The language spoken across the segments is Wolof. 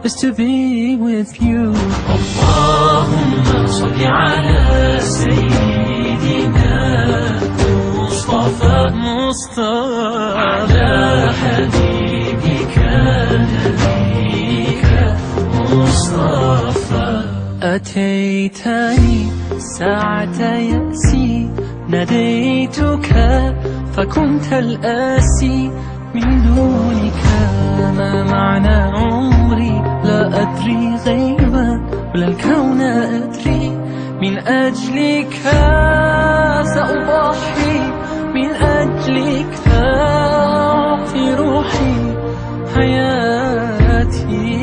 is to be with you. اللهم صل على سيدنا مصطفى على حبيبك نبيك مصطفى. أتيتني ساعة يأسي ناديتك فكنت الآسي من دونك ما معنى عمري لا أدري غيبا ولا الكون أدري من أجلك سأضحي من أجلك أعطي روحي حياتي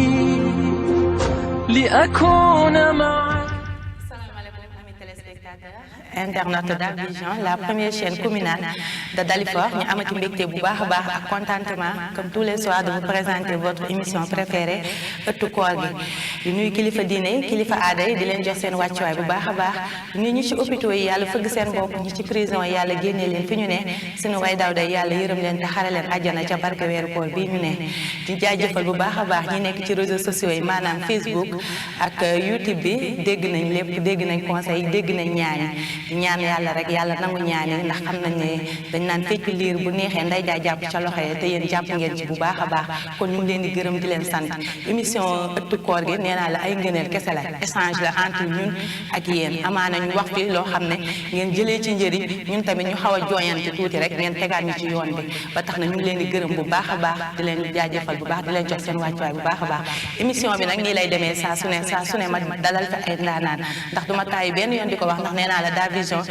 لأكون معك. Internaute Dal Vision, la première chaîne communale de Dalifort, ñu amati mbégte bu baax a baax ak contentement comme tous les soirs de vous présenter votre émission préférée ëttu koor gi di nuyu kilifa diine yi kilifa aada yi di leen jox seen wàccuwaay bu baax a baax nuyu ñi ci hôpitaux yi yàlla fëgg seen bopp ñi ci prison yi yàlla génnee leen fi ñu ne suñu way daw day yàlla yërëm leen te xare leen àjjana ca barke weeru koor bii ñu ne di jaajëfal bu baax a baax ñi nekk ci réseaux sociaux yi maanaam Facebook ak YouTube bi dégg nañ lépp dégg nañ conseil dégg nañ ñaani ñaan yàlla rek yàlla nangu ñaan yi ndax xam nañ ne dañ naan fecc liir bu neexee nday jaay jàpp ca loxo yi te yéen jàpp ngeen ci bu baax a baax kon ñu ngi leen di gërëm di leen sant émission ëttu koor gi nee naa la ay ngëneel kese la échange la entre ñun ak yéen amaana ñu wax fi loo xam ne ngeen jëlee ci njëriñ ñun tamit ñu xaw a jooyante tuuti rek ngeen tegaat ñu ci yoon bi ba tax na ñu ngi leen di gërëm bu baax a baax di leen jaajëfal bu baax di leen jox seen wàccuwaay bu baax a baax émission bi nag nii lay demee saa su ne ma dalal fi ay ndaanaan ndax duma tàyyi benn yoon di ko wax ndax nee naa la Dal Vision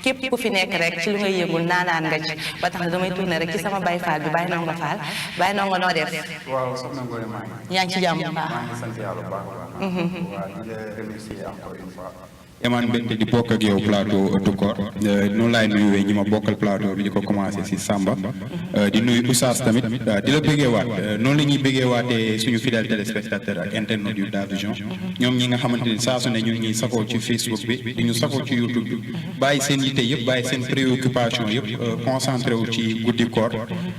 képp ku fi nekk rek ci lu ngay yëngul naanaan nga ci ba tax na damay tourner rek ci sama Baye Fall bi Baye Ndongo Fall Baye Ndongo noo def. waaw soxna Ngoye maa ngi. yaa ngi ci jàmm bu baax. maa ngi sant yàlla bu baax a baax. waaw di la remercier encore une fois. emaan mbégte di bokk ak yow plateau ëttu koor noonu laay nuyuwee ñi ma bokkal plateau bi di ko commencé si Samba di nuyu Oustaz tamit di la bëggee waat noonu la ñuy bëggee waatee suñu fidèle téléspectateur ak internaute yu Dal Vision ñoom ñi nga xamante ni saa su ne ñu ngi ñuy safoo ci Facebook bi di ñu safoo ci YouTube bi bàyyi seen yitte yëpp bàyyi seen préoccupation yëpp concentré wu ci guddi koor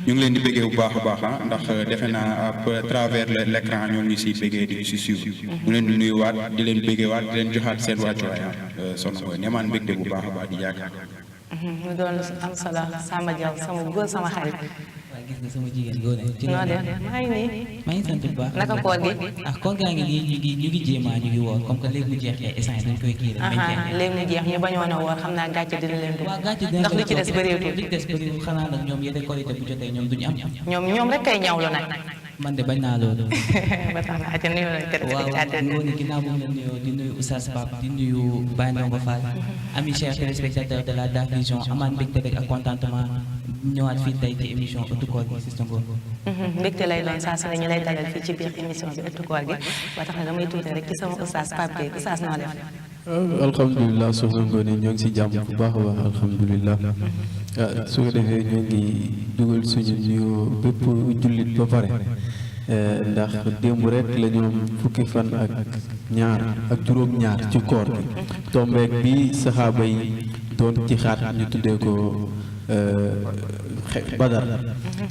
ñu ngi leen di bëggee bu baax a baax ndax defe naa à travers l'écran ñoo ngi siy bëggee di ñu si suivre ñu leen di nuyu waat di leen bëggee waat di leen joxaat seen wàccuwaay soxna Ngoye nemaan mbégte bu baax a baax di yaakaar. mu doon am solo Samba Diaw sama góor sama xarit. waaw gis nga sama jigéen góor ne. ci noo def maa ngi nii. maa ngi sant bu baax. naka koor gi. ah koor gaa ngi nii ñu ngi jéem ñu ngi woor comme que léegi mu jeexee instant dañ koy kii rek. léegi mu jeex ñu bañoon a woor xam naa gàcce dina leen dugg. waaw gàcce dina ndax li ci des bëreetul. li ci des bëreetul xanaa nag ñoom yéen korité bu jotee ñoom duñu am. ñoom rek kay ñawlu nag. man de bañ naa loolu. ba tax na ati nuyu nañu kër waaw ngoone ginnaaw bu mu la nuyoo di nuyu Oustaz Pape di nuyu Baye Ndongo Fall ami chers téléspectateurs de la Dal Vision amaan mbégte rek ak contentement ñëwaat fii tey ci émission ëttu koor gi Sista Ngoone. mbégte lay doon saa su ne ñu lay dalal fii ci biir émission bi ëttu koor gi ba tax na damay tuuti rek ci sama Oustaz Pape Gueye Oustaz noo def. alhamdulilah soxna Ngoone ñoo ngi si jàmm bu baax a baax alhamdulilah su ko defee ñoo ngi dugal suñu nuyoo bépp jullit ba pare ndax démb rek la ñoom fukki fan ak ñaar ak juróom-ñaar ci koor bi tombeek bi saxaaba yi doon ci xaat ñu tuddee ko Badar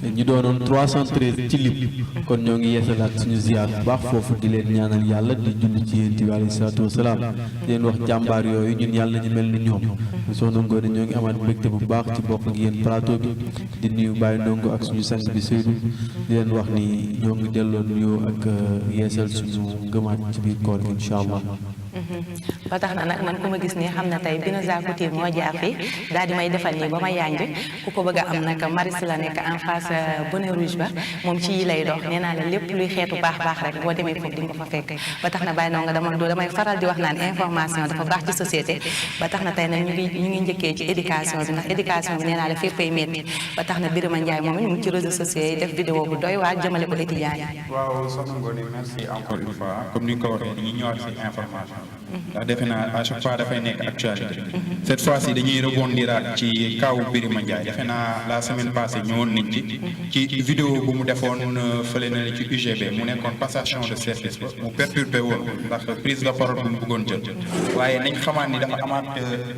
ñu doonoon 313 ci lim kon ñoo ngi yeesalaat suñu ziar bu baax foofu di leen ñaanal yàlla di julli ci yéen bi alayhi salaatu wasalaam di leen wax jàmbaar yooyu ñun yàlla ñu mel ni ñoom soxna Ngoone ñoo ngi amaat mbégte bu baax ci bokk ak yéen plateau bi di nuyu Baye Ndongo ak suñu sang bi Seydou di leen wax ni ñoo ngi delloo nuyoo ak yeesal suñu ngëmaat ci biir koor gi incha allah. ba tax na nag man ku ma gis nii xam na tey Binoza Couture moo jaar fi daal di may defal nii ba ma yànj ku ko bëgg a am nag Maris la nekk en face bonnet rouge ba moom ci yi lay dox nee naa la lépp luy xeetu baax rek boo demee foofu di nga ko fa fekk ba tax na Baye Ndongo damay faral di wax naan information dafa baax ci société ba tax na tey nag ñu ngi njëkkee ci éducation bi ndax éducation bi nee naa la féppay metti ba tax na Birima Ndiaye moom it mu ngi ci réseaux sociaux yi def vidéo bu doy waar jëmale ko étudiant yi. waaw soxna Ngoone merci encore une fois comme ni nga ko waxee dañuy ñëwaat si information ndax defe naa à chaque fois dafay nekk actualité cette fois ci dañuy rebondiraat ci kaw Birima Ndiaye defe naa la semaine passée ñëwoon nañ ci Tine ci vidéo bu mu defoon fële na ci UGB mu nekkoon passation de service ba mu perturbé woon ndax prise de parole bu mu bëggoon jël waaye nañ xamaat ni dafa amaat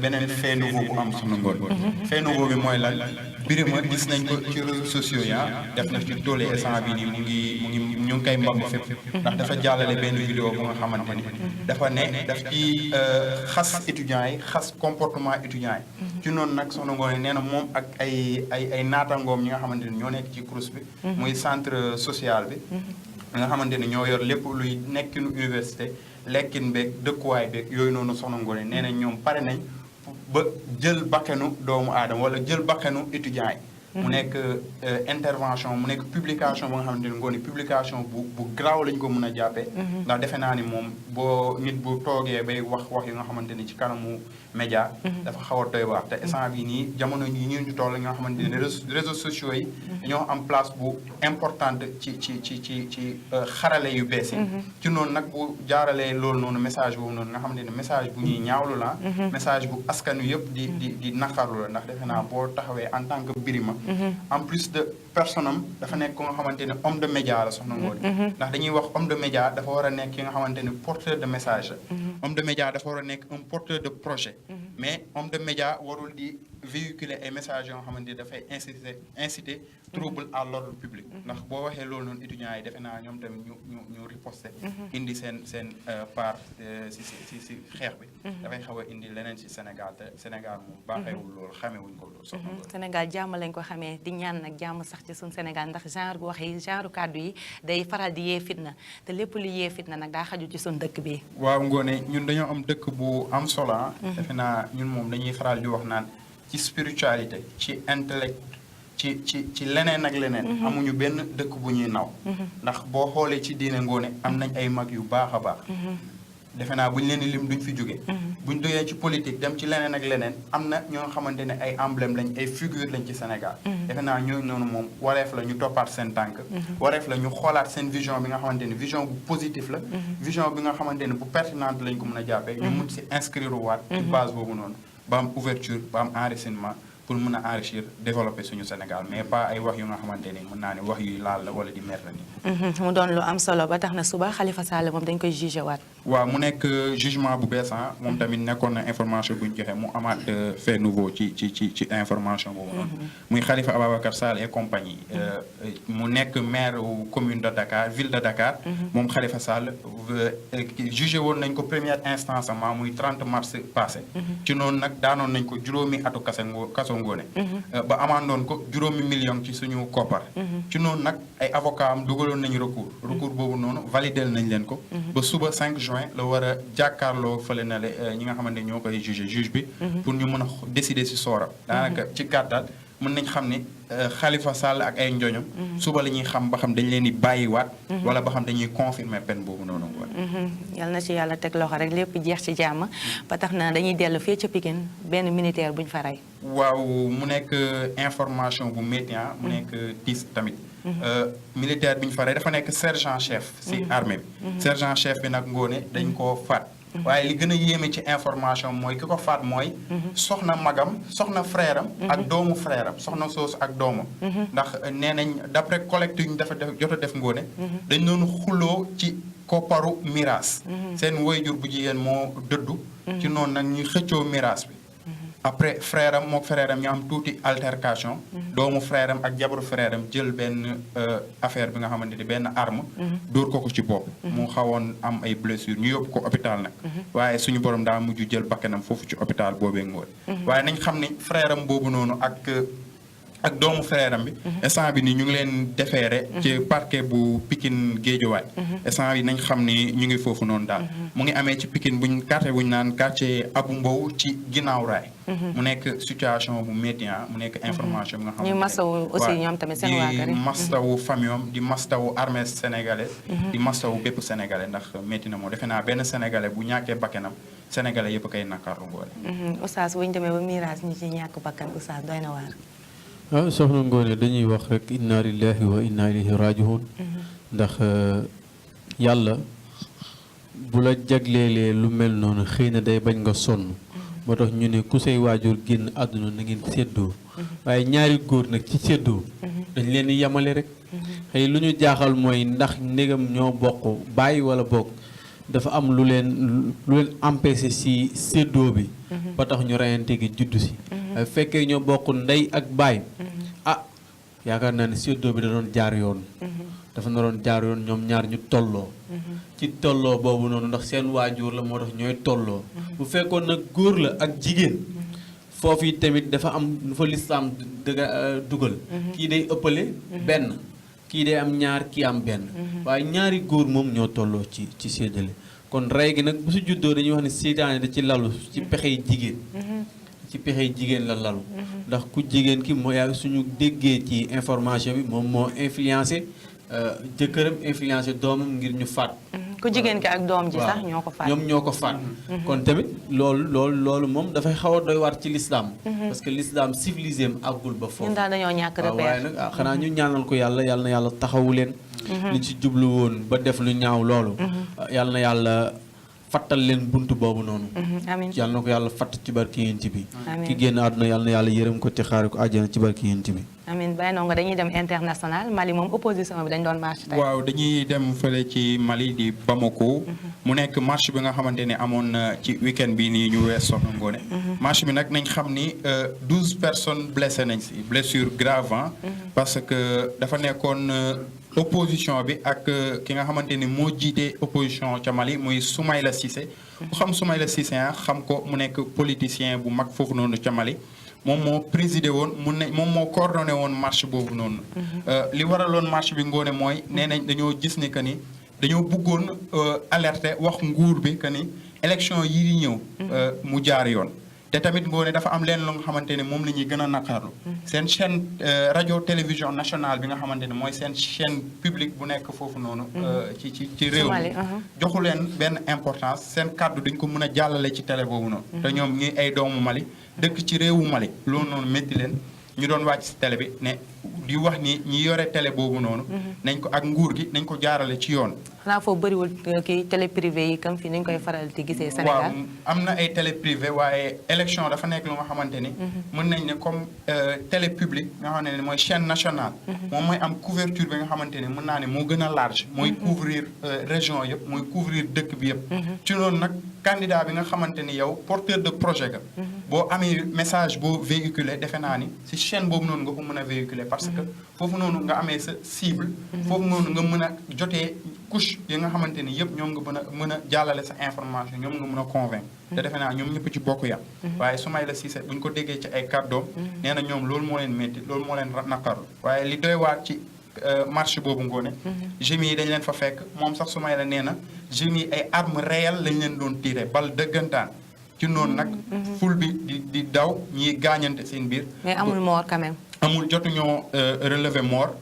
beneen fait nouveau bu am Soxna Ngoné fait nouveau bi mooy lan Birima gis nañ ko ci réseaux sociaux ya def na ci toole instant bi nii ñu ngi koy mbamb fépp ndax dafa jàllale benn vidéo bu nga xamante ni dafa ne daf ci xas étudiants yi xas comportement étudiants yi ci noonu nag Soxna Ngoné nee na moom ak ay naatangoom ñi nga xamante ni ñoo nekk ci CROUS bi muy centre social bi nga xamante ni ñoo yor lépp luy nekkinu université lekkin beeg dëkkuwaay beeg yooyu noonu Soxna Ngoné nee na ñoom pare nañ ba jël bakkanu doomu aadama wala jël bakkanu étudiants yi mu nekk intervention mu nekk publication ba nga xamante ni Ngoné publication bu garaaw lañ ko mën a jàppee ndax defe naa ni moom boo nit bu toogee bay wax yu nga xamante ni ci kanamu média dafa xaw a doy waar te instant bi nii jamono yi ñu toll nga xamante ni réseaux sociaux yi dañoo am place bu importante ci xarale yu bees yi ci noonu nag bu jaaralee loolu noonu message boobu noonu nga xamante ni message bu ñuy ñaawlu la message bu askan wi yëpp di naqarlu la ndax defe naa boo taxawee en tant que Birima en plus de personne am dafa nekk ko nga xamante ne homme de média la Soxna Ngoné ndax dañuy wax homme de média dafa war a nekk ki nga xamante ne porteur de message la homme de média dafa war a nekk un porteur de projet mais homme de média warul di véhiculer ay messages yoo xamante ni dafay inciter trouble à l'ordre public ndax boo waxee loolu noonu étudiants yi defe naa ñoom tamit ñu riposter indi seen part si xeex bi dafay xaw a indi leneen si Sénégal te Sénégal moom baaxeewul loolu xamewuñ ko loolu Soxna Ngoné Sénégal jàmm lañ ko xamee di ñaan nag jàmm sax ci suñu Sénégal ndax genre wax yi genre kàddu yi day faral di yee fitna te lépp lu yee fitna nag daa xaju ci suñu dëkk bi waaw Ngoné ñun dañoo am dëkk bu am solo defe naa ñun moom dañuy faral di wax naan ci spiritualité ci intellect ci leneen ak leneen amuñu benn dëkk bu ñuy naw ndax boo xoolee ci diine Ngoné am nañ ay mag yu baax a baax defe naa buñ leen di lim duñ fi jóge buñ doyee ci politique dem ci leneen ak leneen am na ñoo xamante ne ay emblème lañ ay figure lañ ci Sénégal defe naa ñooñu noonu moom wareef la ñu toppaat seen tànk wareef la ñu xoolaat seen vision bi nga xamante ne vision bu positif la vision bi nga xamante ne bu pertinente lañ ko mën a jàppee ñu mun si inscrire waat ci base boobu noonu ba am ouverture ba am enracinement pour mën a enrichir développer suñu Sénégal mais pas ay wax yu nga xamante ni mën naa ne wax yuy laal la wala di mer la ni mu doon lu am solo ba tax na suba Khalifa Sall moom dañ koy jugé waat waaw mu nekk jugement bu bees moom tamit nekkoon na information bu ñu joxe mu amaat fait nouveau ci information boobu noonu muy Khalifa Ababacar Sall et compagnie mu nekk maire commune de Dakar ville de Dakar moom Khalifa Sall jugé woon nañ ko première instance muy 30 mars passé ci noonu nag daanoon nañ ko juróomi atu kaso Ngoné ba amandoon ko juróomi million ci suñu koppar ci noonu nag ay avocat am dugaloon nañu recours boobu noonu validé nañ leen ko ba suba 5 juin la war a jàkkaarloo fële na le ñi nga xamante ñoo koy juge bi pour ñu mën a décider si soora daanaka ci gàttal mën nañ xam ni Khalifa Sall ak ay njoñom suba la ñuy xam ba xam dañ leen di bàyyiwaat wala ba xam dañuy confirmer peine boobu noonu yal na ci yàlla teg loxo rek lépp jeex ci jàmm ba tax na dañuy dellu fii ca Pikine benn militaire buñ fa rey waaw mu nekk information bu métti mu nekk tiis tamit militaire bi ñu fa rey dafa nekk sergent chef si armée bi sergent chef bi nag Ngoné dañ koo faat waaye li gën a yéeme ci information mooy ki ko faat mooy soxna magam soxna frère am ak doomu frère am soxna soosu ak doomam ndax nee nañ d'après collecte yu ñu jot a def Ngoné dañ doon xuloo ci kopparu miraas seen waajur bu jigéen moo dëddu ci noonu nag ñuy xëccoo miraas bi après frère am mook frère am ñu am tuuti altercation doomu frère am ak jabaru frère am jël benn affaire bi nga xamante ni benn arme dóor ko ci bopp mu xawoon am ay blessures ñu yóbbu ko hôpital nag waaye suñu borom daa mujj jël bakkanam foofu ci hôpital boobee Ngoné waaye nañ xam ni frère am boobu noonu ak doomu frère am bi instant bi ni ñu ngi leen déféré ci parquet bu Pikine Guédiawaye instant bi nañ xam ni ñu ngi foofu noonu daal mu ngi amee ci Pikine quartier buñ naan quartier Abou Mbow ci ginnaaw raay mu nekk situation bu métti mu nekk information bi nga xam ne ñu mastawu aussi ñoom tamit seen waa kër di mastawu famille am di mastawu armée sénégalaise di mastawu bépp sénégalais ndax métti na moo defe naa benn sénégalais bu ñàkkee bakkanam sénégalais yëpp kay nakaarlu Ngoné oustaz bu ñu demee ba mirage ñi ci ñàkk bakkan oustaz doy na waar soxna Ngoné dañuy wax rek inna lillahi wa inna ilayhi raji'un ndax yàlla bu la jagleelee lu mel noonu xëy na day bañ nga sonn moo tax ñu ne ku say waajur génn àdduna na ngeen séddoo waaye ñaari góor nag ci séddoo dañ leen di yemale rek xëy lu ñu jaaxal mooy ndax ndégam ñoo bokk bàyyi wala bokk dafa am lu leen empêché ci séddoo bi ba tax ñu reyante gi juddu si fekkee ñoo bokk ndey ak baay yaakaar naa ne séddoo bi da doon jaar yoon dafa naroon jaar yoon ñoom ñaar ñu tolloo ci tolloo boobu noonu ndax seen waajur la moo tax ñooy tolloo bu fekkoon nag góor la ak jigéen foofu yi tamit dafa am nu fa lislaam dugal kii day ëppale benn kii day am ñaar kii am benn waaye ñaari góor moom ñoo tolloo ci séddale kon rey gi nag bu su juddoo dañuy wax ne seytaane da ci lalu ci pexey jigéen ci pexey jigéen la lalu ndax ku jigéen ki mooy suñu déggee ci information bi moom moo influencé jëkkëram influencé doomam ngir ñu faat ku jigéen ki ak doom ji sax ñoo ko faat ñoom ñoo ko faat kon tamit loolu moom dafay xaw a doy waar ci l'islam parce que l'islam civilisé am àggul ba foofu ñun daal dañoo ñàkk repère waaye nag xanaa ñu ñaanal ko yàlla na yàlla taxawu leen liñ ci jublu woon ba def lu ñaaw loolu yàlla na yàlla fattal leen buntu boobu noonu amiin yàlla na ko yàlla fatt ci barki yént bi ki génn àdduna yàlla na yàlla yërëm ko te xaari ko àjjana ci barki yént bi amiin Baye Ndongo dañuy dem international Mali moom opposition bi dañ doon marche tey waaw dañuy dem fële ci Mali di Bamako mu nekk marche bi nga xamante ne amoon na ci week-end bi nii ñu wees soxna Ngoné marche bi nag nañ xam ni 12 personnes blessées nañ si blessure grave parce que dafa nekkoon opposition bi ak ki nga xamante ni moo jiite opposition ca Mali muy Soumaïla Cissé ku xam Soumaïla Cissé xam ko mu nekk politicien bu mag foofu noonu ca Mali moom moo présidé woon moom moo coordonné woon marche boobu noonu li waraloon marche bi Ngoné mooy nee nañ dañoo gis ni que ni dañoo bëggoon alerter wax nguur bi que ni élection yi di ñëw mu jaar yoon te tamit Ngoné dafa am leen lu nga xamante ne moom la ñuy gën a naqarlu seen chaîne radio télévision nationale bi nga xamante ne mooy seen chaîne publique bu nekk foofu noonu ci réew mi joxu leen benn importance seen kàddu dañ ko mën a jàllale ci télé boobu noonu te ñoom ñuy ay doomu Mali dëkk ci réewu Mali loolu noonu métti leen ñu doon wàcc si télé bi ne di wax ni ñi yore télé boobu noonu nañ ko ak nguur gi nañ ko jaarale ci yoon xanaa foofu bëriwul kii télé privé yi comme fii nañ koy faral di gisee Sénégal waaw am na ay télé privé waaye élection dafa nekk lu nga xamante ni mën nañ ne comme télé publique nga xamante ne mooy chaîne nationale moom mooy am couverture bi nga xamante ne mën naa ne moo gën a large mooy couvrir région yëpp mooy couvrir dëkk bi yëpp ci loolu nag candidat bi nga xamante ni yow porteur de projet ga boo amee message boo véhiculé defe naa ni si chaîne boobu noonu nga ko mën a véhiculer parce que foofu noonu nga amee sa cible foofu noonu nga mën a jotee couche yi nga xamante ni yëpp ñoom nga mën a jàllale sa information ñoom nga mën a convaincre te defe naa ñoom ñëpp ci bokk yam waaye Soumaïla Cissé bu ñu ko déggee ci ay kàddoom nee na ñoom loolu moo leen métti loolu moo leen naqarlu waaye li doy waat ci marche boobu Ngoné jeunes yi dañ leen fa fekk moom sax Soumaïla nee na jeunes yi ay armes réelles lañ leen doon tiré bal dëggantaan ci noonu nag ful bi di daw ñiy gaañante seen biir mais amul mort quand même amul jotuñoo relevé mort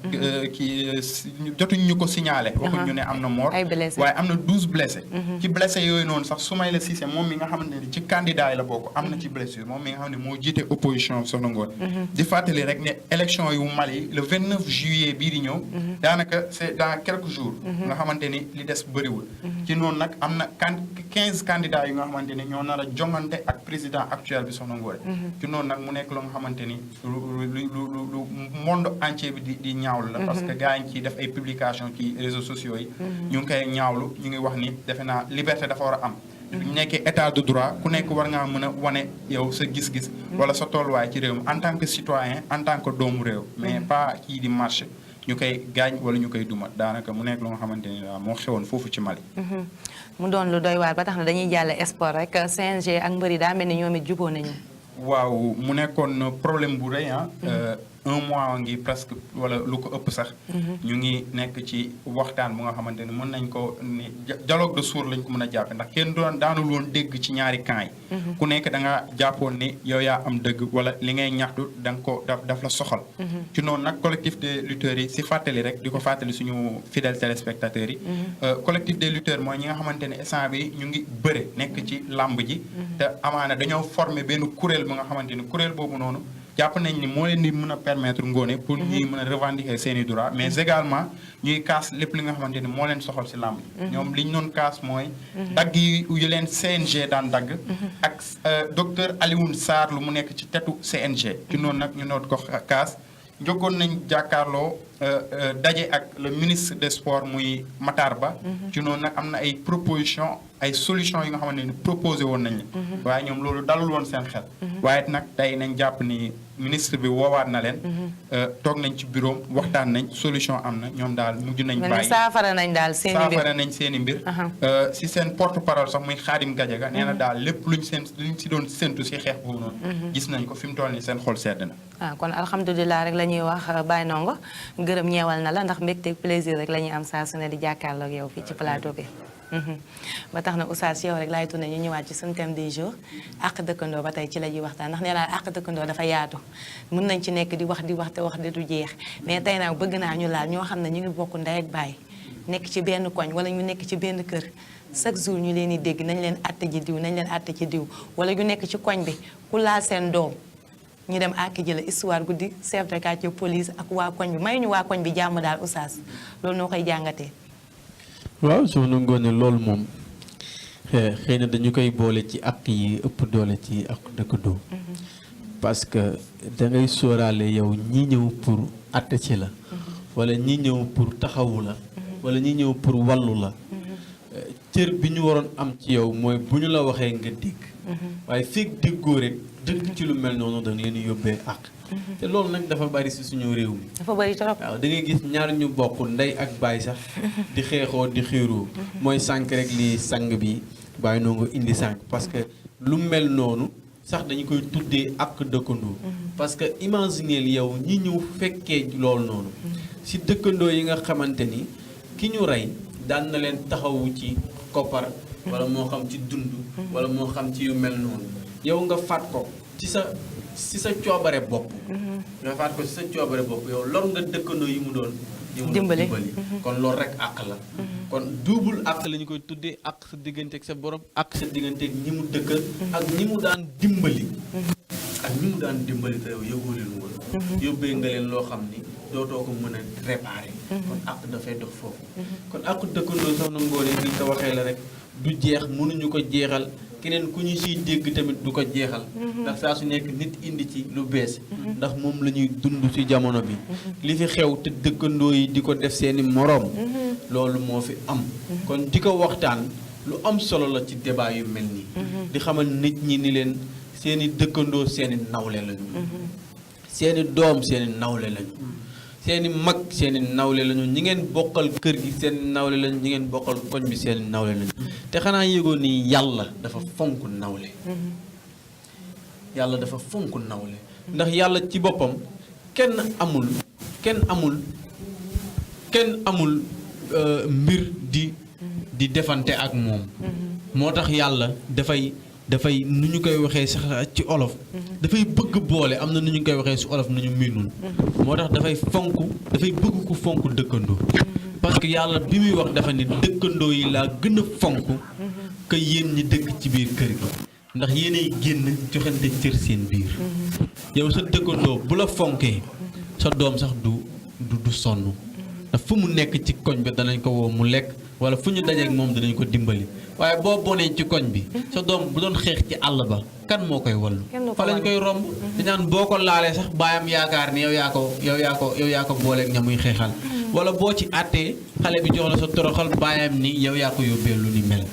jotuñ ñu ko signalé waxuñ ñu ne am na mort waaye am na 12 blessés ci blessé yooyu noonu sax Soumaïla Cissé moom mi nga xamante ne ci candidat yi la bokk am na ci blessure moom mi nga xam ne moo jiite opposition soxna Ngoné di fàttali rek ne élection yu Mali le 29 juillet bii di ñëw daanaka c'est dans quelques jours nga xamante ni li des bëriwul ci noonu nag am na 15 candidats yu nga xamante ni ñoo nar a jongante ak président actuel bi soxna Ngoné ci noonu nag mu nekk lu nga xamante ni lu monde entier bi di ñaawlu la parce que gars yi ciy def ay publication ci réseaux sociaux yi ñu ngi koy ñaawlu ñu ngi wax ni defe naa liberté dafa war a am ñu nekkee état de droit ku nekk war ngaa mën a wane yow sa gis-gis wala sa tolluwaay ci réew mi en tant que citoyen en tant que doomu réew mais pas kii di marché ñu koy gaañ wala ñu koy duma daanaka mu nekk lu nga xamante ni daal moo xewoon foofu ci Mali mu doon lu doy waar ba tax na dañuy jàll sport rek CNG ak mbëri daa mel ni ñoom it juboo nañu waaw mu nekkoon problème bu rëy un mois ngi presque wala lu ko ëpp sax ñu ngi nekk ci waxtaan bu nga xamante ni mën nañ ko ni dialogue de sourds lañ ko mën a jàppe ndax kenn daanul woon dégg ci ñaari camp yi ku nekk da nga jàppoon ni yow yaa am dëgg wala li ngay ñaxtu da nga ko daf la soxal ci noonu nag collectif des lutteurs yi si fàttali rek di ko fàttali suñu fidèles téléspectateurs yi collectif des lutteurs mooy ñi nga xamante ne instant bi ñu ngi bëre nekk ci làmb ji te amaana dañoo former benn kuréel bu nga xamante ni kuréel boobu noonu jàpp nañ ni moo leen di mën a permettre Ngoné pour ñuy mën a revendiquer seen i droit mais également ñuy kaas lépp li nga xamante ni moo leen soxal si làmb ñoom li ñu doon kaas mooy dagg yu leen CNG daan dagg ak docteur Alioune Sarr lu mu nekk ci tetu CNG ci noonu nag ñu doon ko kaas jógoon nañ jàkkaarloo daje ak le ministre des sports muy Matar Ba. ci noonu nag am na ay proposition ay solution yi nga xamante ni proposé woon nañ waaye ñoom loolu dalul woon seen xel. waaye nag tey nañ jàpp ni ministre bi woowaat na leen. toog nañ ci bureau waxtaan nañ solution am na ñoom daal mujj nañ. bàyyi saafara nañ daal seen i mbir saafara nañ seen i mbir. si seen porte parole sax muy Khadim Gadiaga nee na daal lépp luñ si doon séntu si xeex boobu noonu. gis nañ ko fi mu toll nii seen xol sedd na. kon alhamdulilah rek la ñuy wax Baye Ndongo gërëm ñeewal na la ndax mbégte plaisir rek la ñuy am saa su ne di jàkkaarloo ak yow fii ci plateau bi. ba tax na Oustaz yow rek laay tourné ñu ñëwaat ci suñu thème du jour àq dëkkandoo ba tey ci la ñuy waxtaan ndax nee naa àq dëkkandoo dafa yaatu mën nañ ci nekk di wax te wax de du jeex mais tey nag bëgg naa ñu laal ñoo xam ne ñu ngi bokk ndey ak baay nekk ci benn koñ wala ñu nekk ci benn kër chaque jour ñu leen di dégg nañ leen àtte ji diw nañ leen àtte ci diw wala ñu nekk ci koñ bi ku laal seen doom ñu dem àkki ji la histoire guddi chef de quartier police ak waa koñ bi may ñu waa koñ bi jàmm daal Oustaz loolu noo koy jàngatee. waaw soxna Ngoné loolu moom xëy na dañu koy boole ci àq yi ëpp doole ci àq dëkkandoo parce que da ngay sóoraale yow ñi ñëw pour àtte ci la wala ñi ñëw pour taxawu la wala ñi ñëw pour wallu la cër bi ñu waroon am ci yow mooy bu ñu la waxee nga dégg waaye fekk déggoo rek dëkk ci lu mel noonu da nga leen di yóbbee àq te loolu nag dafa bari si suñu réew mi dafa bari trop waaw da ngay gis ñaar ñu bokk ndey ak baay sax di xeexoo di xiiroo mooy sànq rek li sang bi Baye Ndongo indi sànq parce que lu mel noonu sax dañu koy tuddee ak dëkkandoo parce que imagineel yow ñi ñëw fekkee loolu noonu si dëkkandoo yi nga xamante ni ki ñu rey daan na leen taxawu ci koppar wala moo xam ci dund wala moo xam ci yu mel noonu yow nga faat ko ci sa coobare bopp nga faat ko ci sa coobare bopp yow lor nga dëkkandoo yi mu doon dimbali kon loolu rek àq la kon double àq la ñu koy tuddee àq sa diggante ak sa borom àq sa diggante ak ñi mu dëkkal ak ñi mu daan dimbali te yow yëgoo leen woon yóbbee nga leen loo xam ni dootoo ko mën a réparer kon àq dafay dox foofu kon àq dëkkandoo soxna Ngoné li ko waxee la rek du jeex mënuñu ko jeexal keneen ku ñu siy dégg tamit du ko jeexal ndax saa su nekk nit indi ci lu bees ndax moom la ñuy dund ci jamono bi li fi xew te dëkkandoo yi di ko def seeni moroom loolu moo fi am kon di ko waxtaan lu am solo la ci débat yu mel nii di xamal nit ñi ni leen seeni dëkkandoo seeni nawle lañu seeni doom seeni nawle lañu seeni mag seeni nawle lañu ñi ngeen bokkal kër gi seeni nawle lañu ñi ngeen bokkal koñ bi seeni nawle lañu te xanaa yëgoon ni yàlla dafa fonk nawle yàlla dafa fonk nawle ndax yàlla ci boppam kenn amul mbir di defante ak moom moo tax yàlla dafay nu ñu koy waxee sax ci olof dafay bëgg boole am na nu ñu koy waxee ci olof nañu miinul moo tax dafay bëgg ku fonk dëkkandoo parce que yàlla bi muy wax dafa ni dëkkandoo yi laa gën a fonk que yéen ñi dëkk ci biir kër gi ndax yéenay génn joxante cër seen biir yow sa dëkkandoo bu la fonkee sa doom sax du sonn ndax fu mu nekk ci koñ bi danañ ko woo mu lekk wala fu ñu dajeek moom danañ ko dimbali waaye boo bonee ci koñ bi sa doom bu doon xeex ci àll ba kan moo koy wallu fa lañ koy romb di naan boo ko laalee sax baayam yaakaar ni yow yaa ko booleeg ña muy xeexal wala boo ci àttee xale bi jox la sa toroxal baayam ni yow yaa ko yóbbee lu ni mel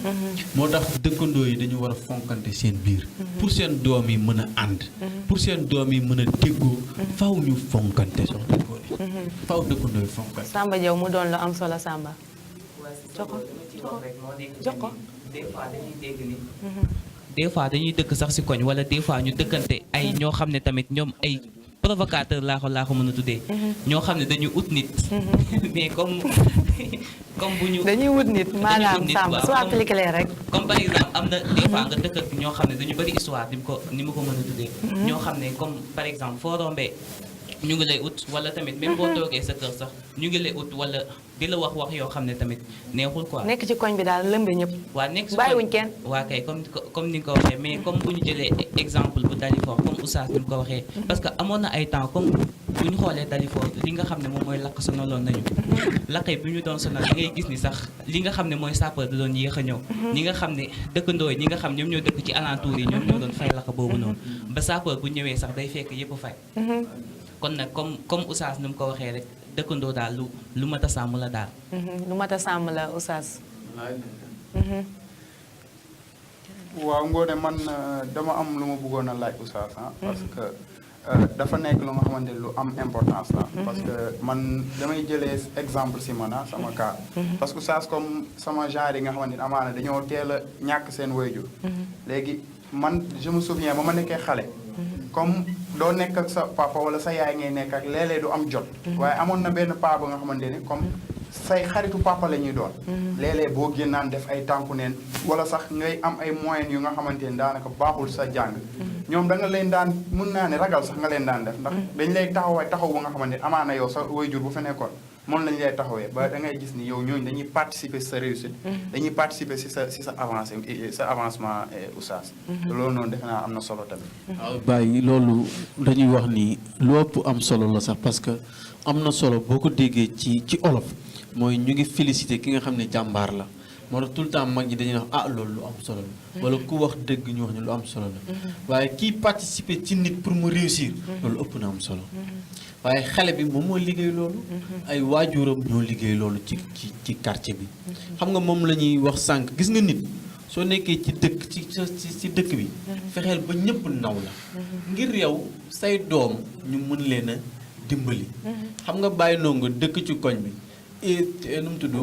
moo tax dëkkandoo yi dañu war a fonkante seen biir pour seen doom yi mën a ànd pour seen doom yi mën a déggoo faw ñu fonkante soxna Ngoné faw dëkkandoo yi fonkante Samba Diaw mu doon lu am solo Samba jox ko des fois dañuy dëkk sax ci koñ wala des fois ñu dëkkante ay ñoo xam ne tamit ñoom ay provocateur laa ko mën a tuddee ñoo xam ne dañuy ut nit mais comme bu ñu dañuy wut nit maanaam Samba soo appliqué leen rek comme par exemple am na des fois nga dëkk ak ñoo xam ne dañu bëri histoire ni ma ko mën a tuddee ñoo xam ne comme par exemple foo rombee ñu ngi lay ut wala tamit même boo toogee sa kër sax ñu ngi lay ut wala di la wax yoo xam ne tamit neexul quoi. nekk ci koñ bi daal lëmbe ñëpp. waa nekk ci bàyyiwuñ kenn. waa kay comme ni nga ko waxee mais comme bu ñu jëlee exemple bu Dalifort comme Oustaz ni mu ko waxee. parce que amoon na ay temps comme bu ñu xoolee Dalifort li nga xam ne moom mooy lakk sonaloon nañu. lakk yi bu ñu doon sonal da ngay gis ni sax li nga xam ne mooy sapeur da doon yéex a ñëw. ñi nga xam ne dëkkandoo yi ñi nga xam ñoom ñoo dëkk ci alentour yi ñoom ñoo doon fay lakk boobu noonu ba sapeur bu ñëwee sax day fekk yëpp fay. kon nag comme Oustaz ni mu ko waxee rek dëkkandoo daal lu mat a sàmm la daal. lu mat a sàmm la Oustaz. waaw Ngoné man dama am lu ma bëggoon a laaj Oustaz parce que dafa nekk lu nga xamante lu am importance la. parce que man damay jëlee exemple si man sama cas. parce que Oustaz comme sama genre yi nga xamante ni amaana dañoo teel a ñàkk seen waajur. léegi man je me souviens ba ma nekkee xale. comme doo nekk ak sa papa wala sa yaay ngay nekk ak léeg-léeg du am jot. waaye amoon na benn paa ba nga xamante ni comme say xaritu papa la ñuy doon. léeg-léeg boo génnaan def ay tànku neen wala sax ngay am ay moyens yu nga xamante ni daanaka baaxul sa jàng. ñoom da nga leen daan mën naa ne ragal sax nga leen daan def ndax dañ lay taxaw ba nga xamante ni amaana yow sa waajur bu fa nekkoon moom lañ lay taxawee ba da ngay gis ni yow ñooñu dañuy participer sa réussite. dañuy participer si sa avancé sa avancement Oustaz. loolu noonu defe naa am na solo tamit. waaw bàyyi loolu dañuy wax ni lu ëpp am solo la sax parce que am na solo boo ko déggee ci olof mooy ñu ngi félicité ki nga xam ne jàmbaar la moo tax tout le temps mag ñi dañuy wax loolu lu am solo la. wala ku wax dëgg ñu wax ne lu am solo la. waaye kii participer ci nit pour mu réussir. loolu ëpp na am solo. waaye xale bi moom moo liggéey loolu. ay waajuram ñoo liggéey loolu ci quartier bi. xam nga moom la ñuy wax sànq gis nga nit soo nekkee ci dëkk ci dëkk bi. fexeel ba ñëpp naw la. ngir yow say doom ñu mën leen a dimbali. xam nga bàyyi ndongo dëkk ci koñ bi. nu mu tudd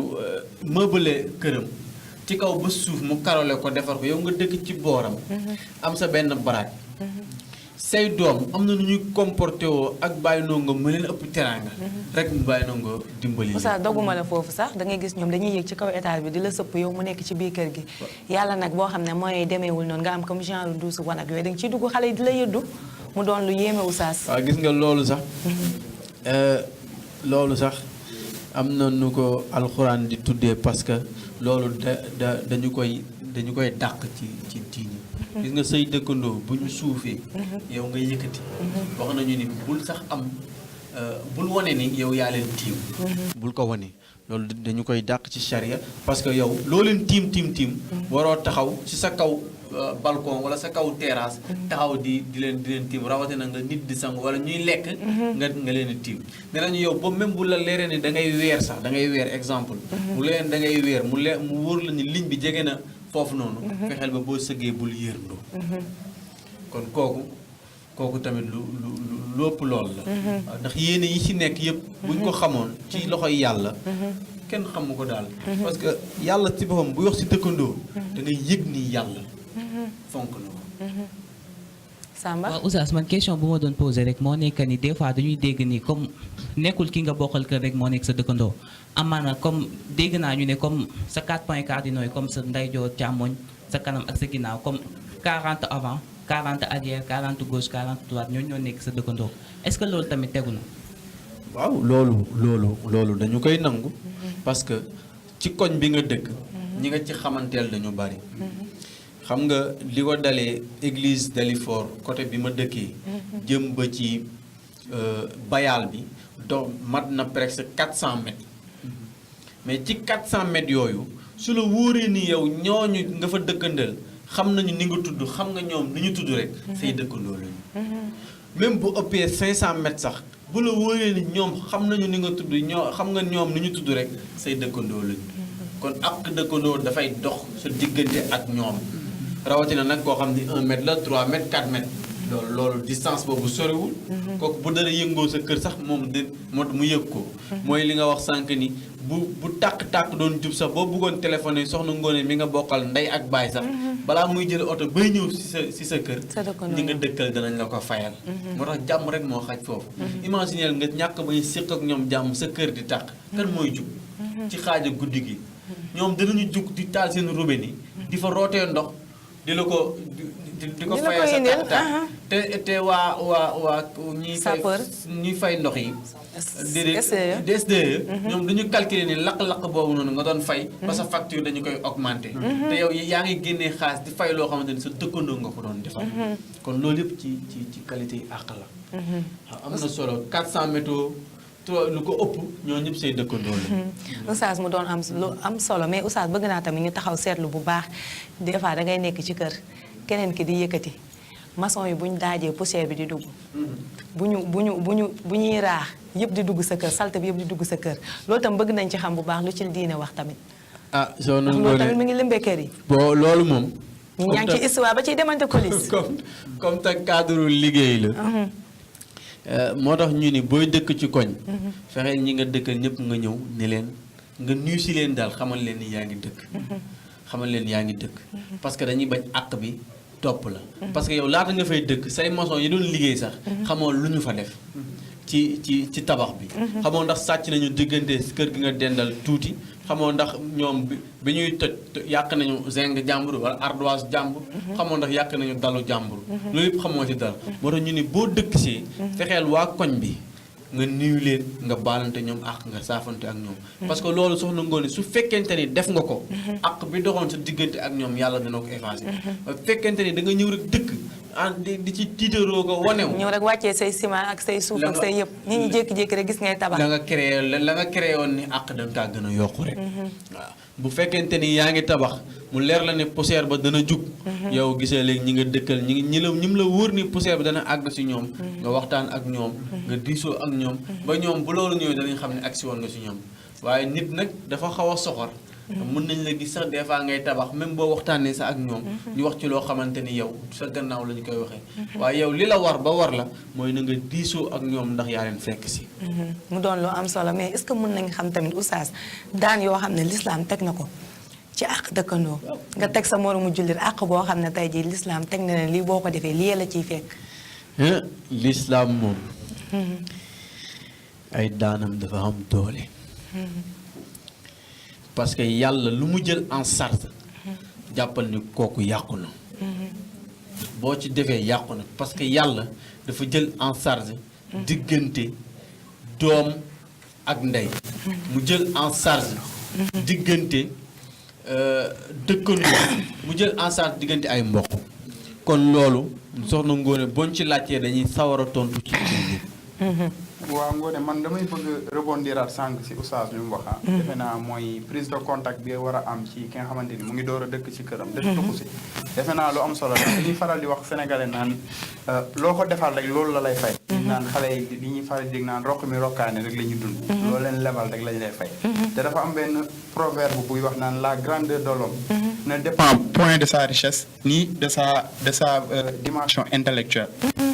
meublé këram ci kaw ba suuf mu karole ko defar ko yow nga dëkk ci booram. am sa benn baraak. say doom am na nu ñuy comporté woo ak bàyyi ndongo mu leen ëpp teraanga. rek mu bàyyi ndongo dimbali. Oustaz dogguma la foofu sax da ngay gis ñoom dañuy yéeg ci kaw étage bi di la sëpp yow mu nekk ci biir kër gi. yàlla nag boo xam ne mooy demeewul noonu nga am comme genre douce wan ak yooyu da nga ciy dugg xale yi di la yëddu mu doon lu yéeme Oustaz. waaw gis nga loolu sax. loolu sax. am na nu ko alxuraan di tuddee parce que loolu dañu koy dàq ci diini. gis nga say dëkkandoo bu ñu suufee. yow nga yëkkati. wax nañu ni bul sax am bul wane ni yow yaa leen tiim. bul ko wane loolu dañu koy dàq ci charia parce que yow loo leen tiim. waroo taxaw ci sa kaw balcon wala sa kaw terrasse. taxaw di leen tiim rawatina nga nit di sangu wala ñuy lekk. nga leen di tiim. nee nañu yow ba même bu la leeree ni da ngay weer sax da ngay weer exemple. mu leen da ngay weer mu wóor la ni ligne bi jege na foofu noonu. fexeel ba boo sëggee bul yërndoo. kon kooku tamit lu ëpp lool la. ndax yéene yi ci nekk yëpp. buñ ko xamoon ci loxoy yàlla. kenn xamu ko daal. parce que yàlla ci boppam bu yox ci dëkkandoo. da ngay yëg ni yàlla. fonk na ko. Samba waaw Oustaz man question bu ma doon posé rek moo nekk ni des fois dañuy dégg ni comme nekkul ki nga bokkal kër rek moo nekk sa dëkkandoo amaana comme dégg naa ñu ne comme sa 4 points cardinaux yi comme sa ndeyjoor càmmoñ sa kanam ak sa ginnaaw comme 40 avant 40 arrière 40 gauche 40 droite ñooñu ñoo nekk sa dëkkandoo est-ce que loolu tamit tegu na. waaw loolu dañu koy nangu. parce que ci koñ bi nga dëkk. ñi nga ci xamanteel dañu bari. xam nga li ko dalee église Dalifort côté bi ma dëkkee. jëm ba ci bayal bi do mat na presque 400 mètres. mais ci 400 mètres yooyu su la wóoree ni yow ñooñu nga fa dëkkandal xam nañu ni nga tudd xam nga ñoom ni ñu tudd rek. say dëkkandoo lañu. même bu ëppee 500 mètres sax bu la wóoree ni ñoom xam nañu ni nga tudd xam nga ñoom ni ñu tudd rek say dëkkandoo lañu. kon ak dëkkandoo dafay dox sa diggante ak ñoom. rawatina nag koo xam ni 1 mètre la 3 mètres 4 mètres loolu distance boobu soriwul. kooku bu dara yëngoo sa kër sax moom mu yëg ko. mooy li nga wax sànq ni bu tàkk-tàkk doon jub sax boo bëggoon téléphoné soxna Ngoné mi nga bokkal ndey ak baay sax. balaa muy jël oto bay ñëw si sa kër. ñi nga dëkkal danañ la ko fayal. moo tax jàmm rek moo xaj foofu. imagineel nga ñàkk ba ñu séq ak ñoom jàmm sa kër di tàkk. kan mooy jug ci xaaja guddi gi. ñoom danañu jug di taal seen robinet yi. di fa rootee ndox. di la ko di ko fayal sa tàkk te waa ñuy fay ndox yi. DSDE ñoom dañu calculer ni lakk-lakk boobu noonu nga doon fay. ba sa facture dañu koy augmenter. te yow yaa ngi génnee xaalis di fay loo xamante ni sa dëkkandoo nga ko doon defal. kon loolu yëpp ci qualité yi àq la. waaw am na solo 400 métaux. lu ko ëpp ñoo ñëpp say dëkkandoo la. Oustaz mu doon lu am solo mais Oustaz bëgg naa tamit ñu taxaw seetlu bu baax des fois dangay nekk ci kër keneen ki di yëkkati maçon yi bu ñu daajee poussière bi di dugg bu ñuy raax yëpp di dugg sa kër salte bi yëpp di dugg sa kër loolu tam bëgg nañ ci xam bu baax lu ci diine wax tamit soo ndax loolu tamit mi ngi lëmbee kër yi bon loolu moom ñu ñaa ngi ci histoire ba ciy demante police comme te cadre liggéey la moo tax ñu ni booy dëkk ci koñ fexeel ñi nga dëkkal ñëpp nga ñëw ne leen nga nuyu si leen daal xamal leen ni yaa ngi dëkk xamal leen yaa ngi dëkk parce que dañuy bañ àq bi topp la parce que yow laata nga fay dëkk say maçon yi doon liggéey sax xamoo lu ñu fa def ci tabax bi xamoo ndax sàcc nañu diggante kër gi nga dendal tuuti xamoo ndax ñoom bi ñuy toj yàq nañu zinc jàmbur wala ardoise jàmbur xamoo ndax yàq nañu dalu jàmbur loolu yëpp xamoo ci dara moo tax ñu ni boo dëkk si fexeel waa koñ bi nga nuyu leen nga baalante ñoom àq nga saafante ak ñoom parce que loolu soxna Ngoné su fekkente ni def nga ko àq bi doxoon sa diggante ak ñoom yàlla dina ko effacé fekkente ni da nga ñëw rek dëkk di ci tiitaroo ko wanew ñëw rek wàccee say ciment ak say suuf ak say yëpp nit ñi jékki-jékki rek gis ngay tabax la nga créé woon ni àq da nga kaa gën a yokku rek waaw bu fekkente ni yaa ngi tabax mu leer la ne poussière ba dana jug yow gisee léegi ñi nga dëkkal ñi la wóor ni poussière bi dana àgg si ñoom nga waxtaan ak ñoom nga diisoo ak ñoom ba ñoom bu loolu ñëwee danañ xam ne agsi woon nga si ñoom waaye nit nag dafa xaw a soxor mën nañ la gis sax des fois ngay tabax même boo waxtaanee sax ak ñoom ñu wax ci loo xamante ni yow sa gannaaw la ñu koy waxee waaye yow li la war ba war la mooy na nga diisoo ak ñoom ndax yaa leen fekk si mu doon lu am solo mais est-ce que mën nañ xam tamit oustaz daan yoo xam ne l'islam teg na ko ci àq dëkkandoo nga teg sa moromu jullit àq boo xam ne tey jii l'islam teg na ne lii boo ko defee lii la ciy fekk l'islam moom ay daanam dafa am doole parce que yàlla lu mu jël en charge jàppal ni kooku yàqu na boo ci defee yàqu na parce que yàlla dafa jël en charge diggante doom ak ndey mu jël en charge diggante dëkkandoo mu jël en charge diggante ay mbokk kon loolu soxna Ngoné boñ ci laajtee dañuy sawar a tontu ci waaw Ngoné man damay bëgg rebondiraat sànq si oustaz bi mu wax defe naa mooy prise de contact bi war a am ci ki nga xamante ni mu ngi door a dëkk ci këram def tuxu si defe naa lu am solo la dañuy faral di wax sénégalais naan loo ko defal rek loolu la lay fay naan xale yi di ñuy faral di dégg naan roq mi rokkaane rek la ñu dund loolu leen lebal rek lañ lay fay te dafa am benn proverbe buy wax naan la grandeur de l'homme ne dépend point de sa richesse ni de sa dimension intellectuelle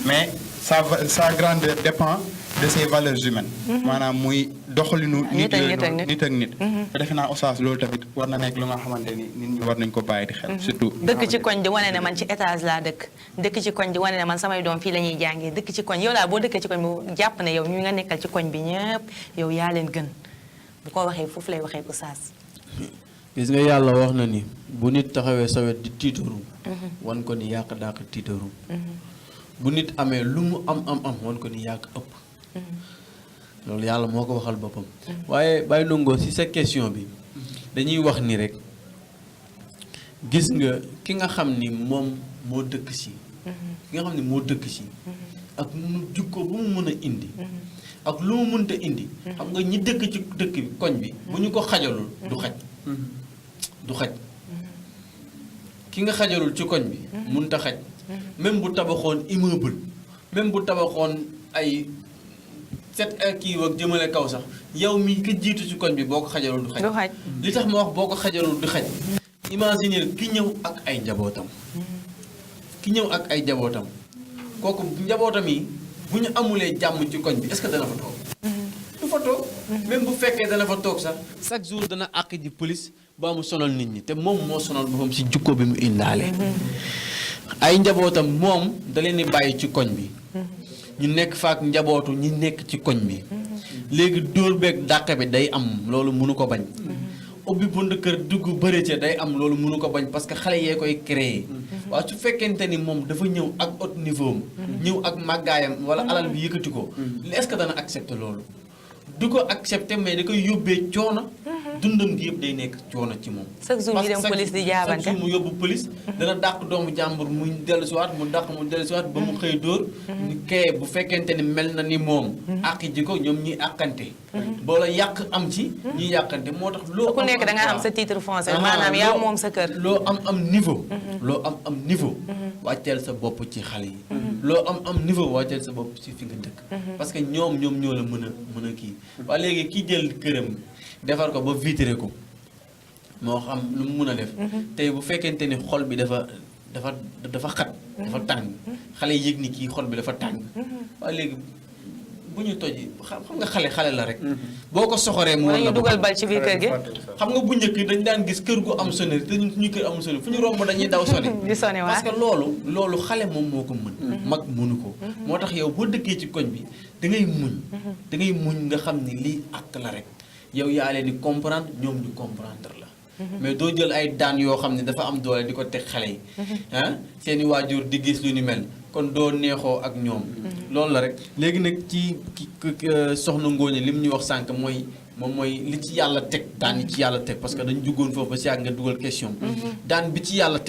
mais sa grandeur dépend de ses valeurs humaines maanaam muy doxalinu nit ak nit te defe naa oustaz loolu tamit war na nekk lu nga xamante ni nit ñi war nañ ko bàyyi di xel surtout dëkk ci koñ di wane ne man ci étage laa dëkk ci koñ di wane ne man samay doom fii la ñuy jàngee dëkk ci koñ yow laa boo dëkkee ci koñ bu jàpp ne yow ñu nga nekkal ci koñ bi ñëpp yow yaa leen gën bu ko waxee foofu lay waxee oustaz gis nga yàlla wax na ni bu nit taxawee sawet di tiitaru wan ko ni yàq dàq tiitaru bu nit amee lu mu am wan ko ni yàq ëpp loolu yàlla moo ko waxal boppam waaye Baye Ndongo ci sa question bi dañuy wax ni rek gis nga ki nga xam ni moom moo dëkk si ki nga xam ni moo dëkk si ak mu jukko bu mu mën a indi ak lu mu mënta indi xam nga ñi dëkk ci dëkk bi koñ bi bu ñu ko xajalul du xaj ki nga xajalul ci koñ bi mënta xaj même bu tabaxoon immeuble même bu tabaxoon ay set kii wak jëmale kaw sax yow mi ka jiitu ci koñ bi boo ko xajalul du xaj li tax ma wax boo ko xajalul du xaj imaginer ki ñëw ak ay njabootam kooku njabootam yi bu ñu amulee jàmm ci koñ bi est-ce que dana fa toog du fa toog même bu fekkee dana fa toog sax chaque jour dana àq ji police ba mu sonal nit ñi te moom moo sonal boppam si jukko bi mu indaale ay njabootam moom da leen di bàyyi ci koñ bi ñu nekk faak njabootu ñi nekk ci koñ bi léegi dóor beeg dàq bi day am loolu mënu ko bañ ubbi bunt kër dugg bëre ca day am loolu mënu ko bañ parce que xale yee koy créer waaye su fekkente ni moom dafa ñëw ak haut niveau ñëw ak màggaayam wala alal bi yëkkati ko est-ce que dana accepter loolu du ko accepter mais da koy yóbbee coono dundam gi yëpp day nekk coono ci moom. chaque jour ñu dem police di jaabante chaque jour mu yóbbu police. dana dàq doomu jàmbur mu dellusiwaat mu dellusiwaat ba mu xëy dóor. kee bu fekkente ni mel na ni moom. àq ji ko ñoom ñuy àqante. boo la yàq am ci. ñuy yàqante moo tax. loo ku nekk da nga am sa titre foncier maanaam yaa moom sa kër. loo am niveau. loo am niveau. wàcceel sa bopp ci xale yi. loo am niveau wàcceel sa bopp ci fi nga dëkk. parce que ñoom ñoo la mën a kii. waaye léegi ki jël këram defar ko ba vitré ko moo xam lu mu mën a def. tey bu fekkente ni xol bi dafa xat. dafa tàng xale yi yëg ni kii xol bi dafa tàng. waaye léegi bu ñu toj xam nga xale la rek. boo ko soxoree mu wala ñu dugal bal ci biir kër gi. xam nga bu njëkk dañ daan gis kër gu am sonnerie te ñun suñu kër amul sonnerie fu ñu romb dañuy daw sone. di sone waat parce que loolu xale moom moo ko mën. mag mënu ko. moo tax yow boo dëkkee ci koñ bi da ngay muñ. da ngay muñ nga xam ni lii àq la rek yow yaa leen di comprendre ñoom ñu comprendre la. mais doo jël ay daan yoo xam ne dafa am doole di ko teg xale yi. seeni waajur di gis lu ni mel. kon doo neexoo ak ñoom. loolu la rek léegi nag ci soxna Ngoné li mu ñu wax sànq moom mooy li ci yàlla teg daan yi ci yàlla teg parce que dañu juggoon foofu ba si yàgg nga dugal question. daan bi ci yàlla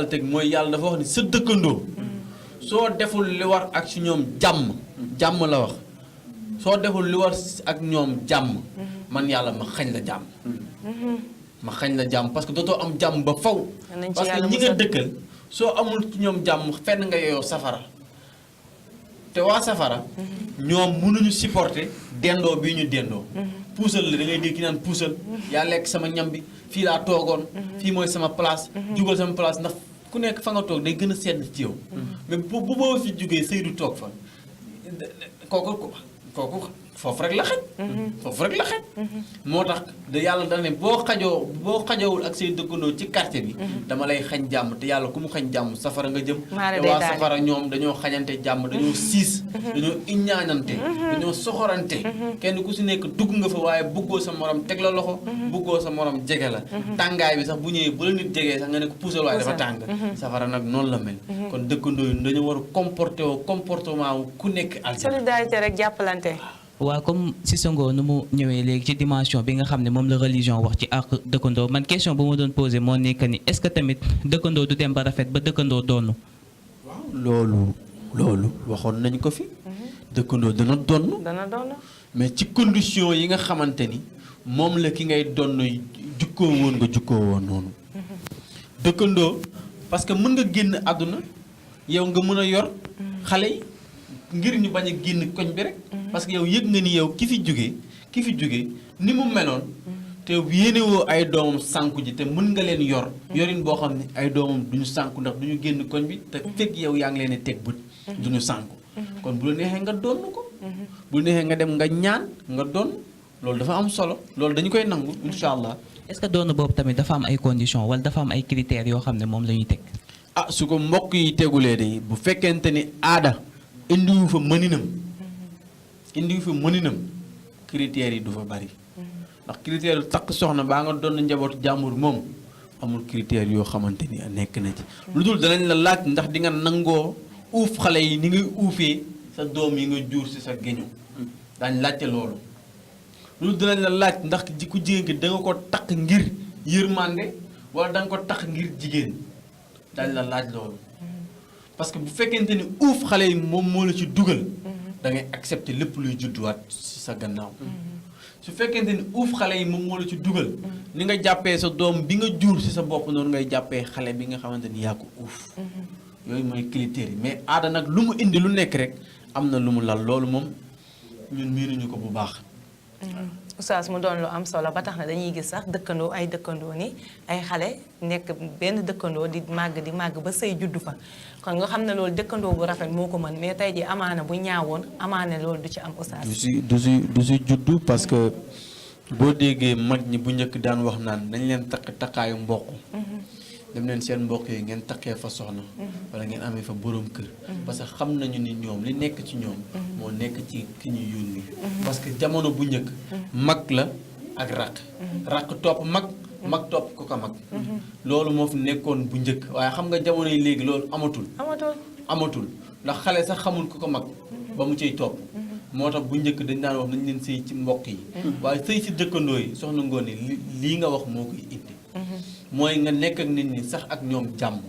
teg mooy yàlla dafa wax ni sa dëkkandoo. soo deful li war ak si ñoom jàmm la wax soo deful li war ak ñoom jàmm. man yàlla ma xañ la jàmm. ma xañ la jàmm parce que dootoo am jàmm ba faw. parce que ñi nga dëkkal. soo amul ci ñoom jàmm fenn nga yeyoo safara te waa safara ñoom mënuñu supporter dendoo bii ñu dendoo puusal la da ngay dégg ki naan puusal yaa lekk sama ñam bi fii laa toogoon fii mooy sama place jugal sama place ndax ku nekk fa nga toog day gën a sedd ci yow mais bu boo fi jógee Seydou toog fa kooku foofu rek la xaj moo tax da yàlla da ne boo xajowul ak say dëkkandoo ci quartier bi dama lay xañ jàmm te yàlla ku mu xañ jàmm safara nga jëm te waa safara ñoom dañoo xañante jàmm dañoo siis dañoo iññaanante dañoo soxorante kenn ku si nekk dugg nga fa waaye bëggoo sa morom teg la loxo bëggoo sa morom jege la tàngaay bi sax bu ñëwee bu la nit jegee sax nga ne ko puusal waaye dafa tàng safara nag noonu la mel kon dëkkandoo yi dañoo war a comportement wu ku nekk aljana solidarité rek jàppalante. waaw comme Cissokho nu mu ñëwee léegi ci dimension bi nga xam ne moom la religion wax ci àq dëkkandoo man question bu ma doon posé moo nekk ni est-ce que tamit dëkkandoo du dem ba rafet ba dëkkandoo doonu. waaw loolu waxoon nañ ko fi. dëkkandoo dana donn mais ci condition yi nga xamante ni moom la ki ngay donn jukkoo woon noonu. dëkkandoo parce que mën nga génn àdduna yow nga mën a yor xale yi ngir ñu bañ a génn koñ bi rek. parce que yow yëg nga ni yow ki fi jóge ni mu meloon te yéenewoo ay doomam sànku ji te mën nga leen yorin boo xam ne ay doomam duñu sànku ndax duñu génn koñ bi te fekk yow yaa ngi leen teg bët duñu sànku kon bu la neexee nga donn ko bu la neexee nga dem nga ñaan nga donn loolu dafa am solo loolu dañu koy nangu insha allah. est-ce que doon boobu tamit dafa am ay conditions wala dafa am ay critères yoo xam ne moom la ñuy teg. su ko mbokk yi tegulee de bu fekkente ni aada indiwu fa mëninam critères yi du fa bari ndax critère yu takk soxna baa nga doon njabootu jàmbur moom amul critères yoo xamante ni nekk na ci lu dul danañ la laaj ndax di nga nangoo uuf xale yi ni ngay uufee sa doom yi nga jur si sa géño daañ laajte loolu lu dul danañ la laaj ndax ku jigéen gi da nga ko takk ngir yërmande wala da nga ko takk ngir jigéen daañ la laaj loolu parce que bu fekkente ni uuf xale yi moom moo la ci dugal da ngay accepter lépp luy judduwaat ci sa gannaaw su fekkente ni uuf xale yi moom moo la ci dugal ni nga jàppee sa doom bi nga jur ci sa bopp noonu ngay jàppee xale bi nga xamante ni yaa ko uuf yooyu mooy critères yi mais aada nag lu mu indi lu nekk rek am na lu mu lal loolu moom ñun miinuñu ko bu baax. Oustaz mu doon lu am solo ba tax na dañuy gis sax ay dëkkandoo ni ay xale nekk benn dëkkandoo di màgg ba sëy juddu fa kon nga xam ne loolu dëkkandoo bu rafet moo ko mën mais tey ji amaana bu ñaawoon amaana loolu du ci am Oustaz. du si juddu parce que boo déggee mag ñi bu njëkk daan wax naan dañ leen takkaayu mboq. dem leen seen mbokk yi ngeen takkee fa soxna wala ngeen amee fa borom kër parce que xam nañu ni ñoom li nekk ci ñoom moo nekk ci ki ñu yónni parce que jamono bu njëkk mag la ak raq topp mag topp ko ko mag loolu moo fi nekkoon bu njëkk waaye xam nga jamono yi léegi loolu amatul ndax xale sax xamul ku ko mag ba mu ciy topp moo tax bu njëkk dañ daan wax nañ leen sëy ci mbokk yi waaye sëy si dëkkandoo yi soxna Ngoné lii nga wax moo koy indi mooy nga nekk ak nit ñi sax ak ñoom jàmm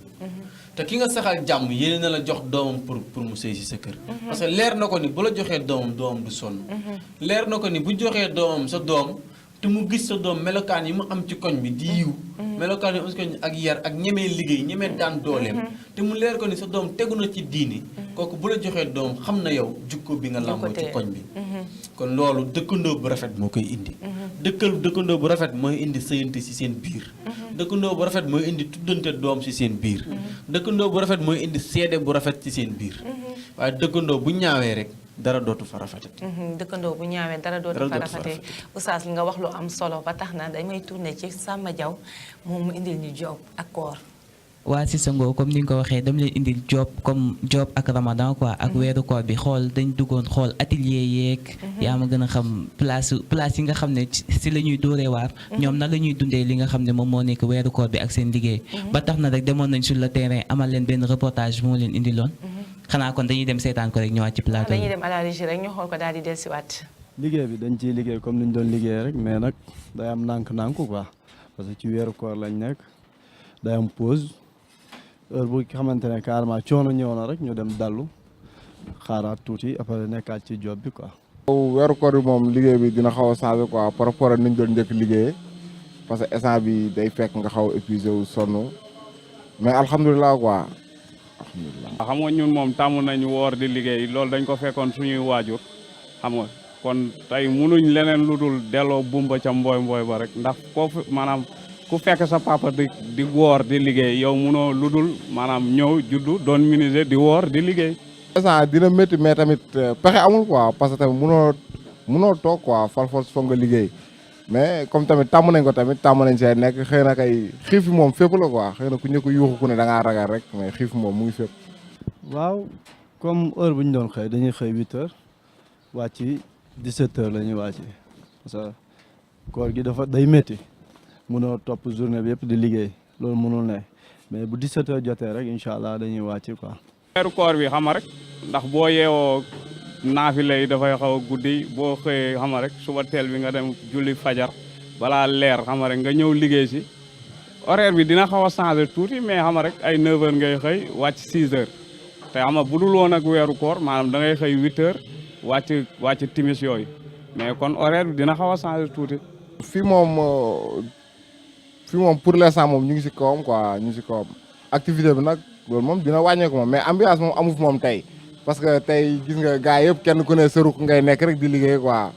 te ki nga saxal jàmm yéene na la jox doomam pour mu sëy si sa kër parce que leer na ko ni bu la joxee doomam du sonn leer na ko ni bu joxee doomam sa doom te mu gis sa doom melokaan yi mu am ci koñ bi di yiw melokaan yi am ci koñ bi ak yar ak ñemee liggéey ñemee daan dooleem te mu leer ko ni sa doom tegu na ci diini kooku bu la joxee doom xam na yow jukko bi nga làmboo ci koñ bi kon loolu dëkkandoo bu rafet moo koy indi dëkkandoo bu rafet mooy indi sëyante ci seen biir dëkkandoo bu rafet mooy indi tuddante doom ci seen biir dëkkandoo bu rafet mooy indi seede bu rafet ci seen biir waaye dëkkandoo bu ñaawee rek dara dootu fa rafetati dëkkandoo bu ñaawee dara dootu fa rafetee Oustaz li nga wax lu am solo ba tax na damay tourné ci Samba Diaw moom mu indil ñu job ak koor waa Cissé Ngo comme ni nga ko waxee dama leen indil job comme job ak ramadan quoi ak weeru koor bi xool dañ duggoon xool atelier yeeg yaa ma gën a xam place yi nga xam ne si la ñuy dóoree waar ñoom na la ñuy dundee li nga xam ne moom moo nekk weeru koor bi ak seen liggéey ba tax na rek demoon nañ sur le terrain amal leen benn reportage bu ma leen indiloon xanaa kon dañuy dem seetaan ko rek ñëwaat ci plateau dañuy dem à la régie rek ñu xool ko daal di dellusiwaat liggéey bi dañ ciy liggéey comme ni ñu doon liggéey rek mais nag day am nànk-nànk quoi parce que ci weeru koor lañ nekk day am pause heure bu xamante ne carrément coono ñëw na rek ñu dem dallu xaaraat tuuti après nekkaat ci job bi quoi. weeru koor bi moom liggéey bi dina xaw a changé quoi par rapport ak ni ñu doon njëkk liggéeyee parce que instant bi day fekk nga xaw a épuisé wu sonn mais alhamdulilah quoi. xam nga ñun moom tàmm nañu woor di liggéey loolu dañ ko fekkoon suñuy waajur xam nga kon tey munuñ leneen lu dul delloo bumba ca mbooy ba rek ndax maanaam ku fekk sa papa di woor di liggéey yow munoo lu dul maanaam ñëw juddu doon menuisier di woor di liggéey. instant dina métti mais tamit pexe amul quoi parce que tamit munoo toog quoi fal force foog nga liggéey mais comme tamit tàmm nañ ko tamit tàmm nañ see nekk xëy na kay xiif moom fépp la quoi xëy na ku ñëkk yuuxu ku ne da ngaa ragal rek mais xiif moom mu ngi fépp. waaw comme heure bu ñu doon xëy dañuy xëy 8h wàcc 17h la ñuy wàcc parce que koor gi day métti mënoo topp journée bi yëpp di liggéey loolu mënul ne mais bu 17h jotee rek incha allah dañuy wàcc quoi. weeru koor bi xama rek ndax boo yeewoo naafile yi dafay xaw a guddi boo xëyee xama rek suba teel bi nga dem julli fajar balaa leer xama rek nga ñëw liggéey si horaire bi dina xaw a changé tuuti mais xama rek ay 9h ngay xëy wàcc 6h te xama bu dul woon ak weeru koor maanaam da ngay xëy 8h wàcc timis yooyu mais kon horaire bi dina xaw a changé tuuti. fii moom pour l'instant moom ñu ngi si kawam quoi ñu ngi si kawam activité bi nag loolu moom dina wàññeeku moom mais ambiance moom amu fi moom tey parce que tey gis nga gars yëpp kenn ku ne sëruk ngay nekk rek di liggéey quoi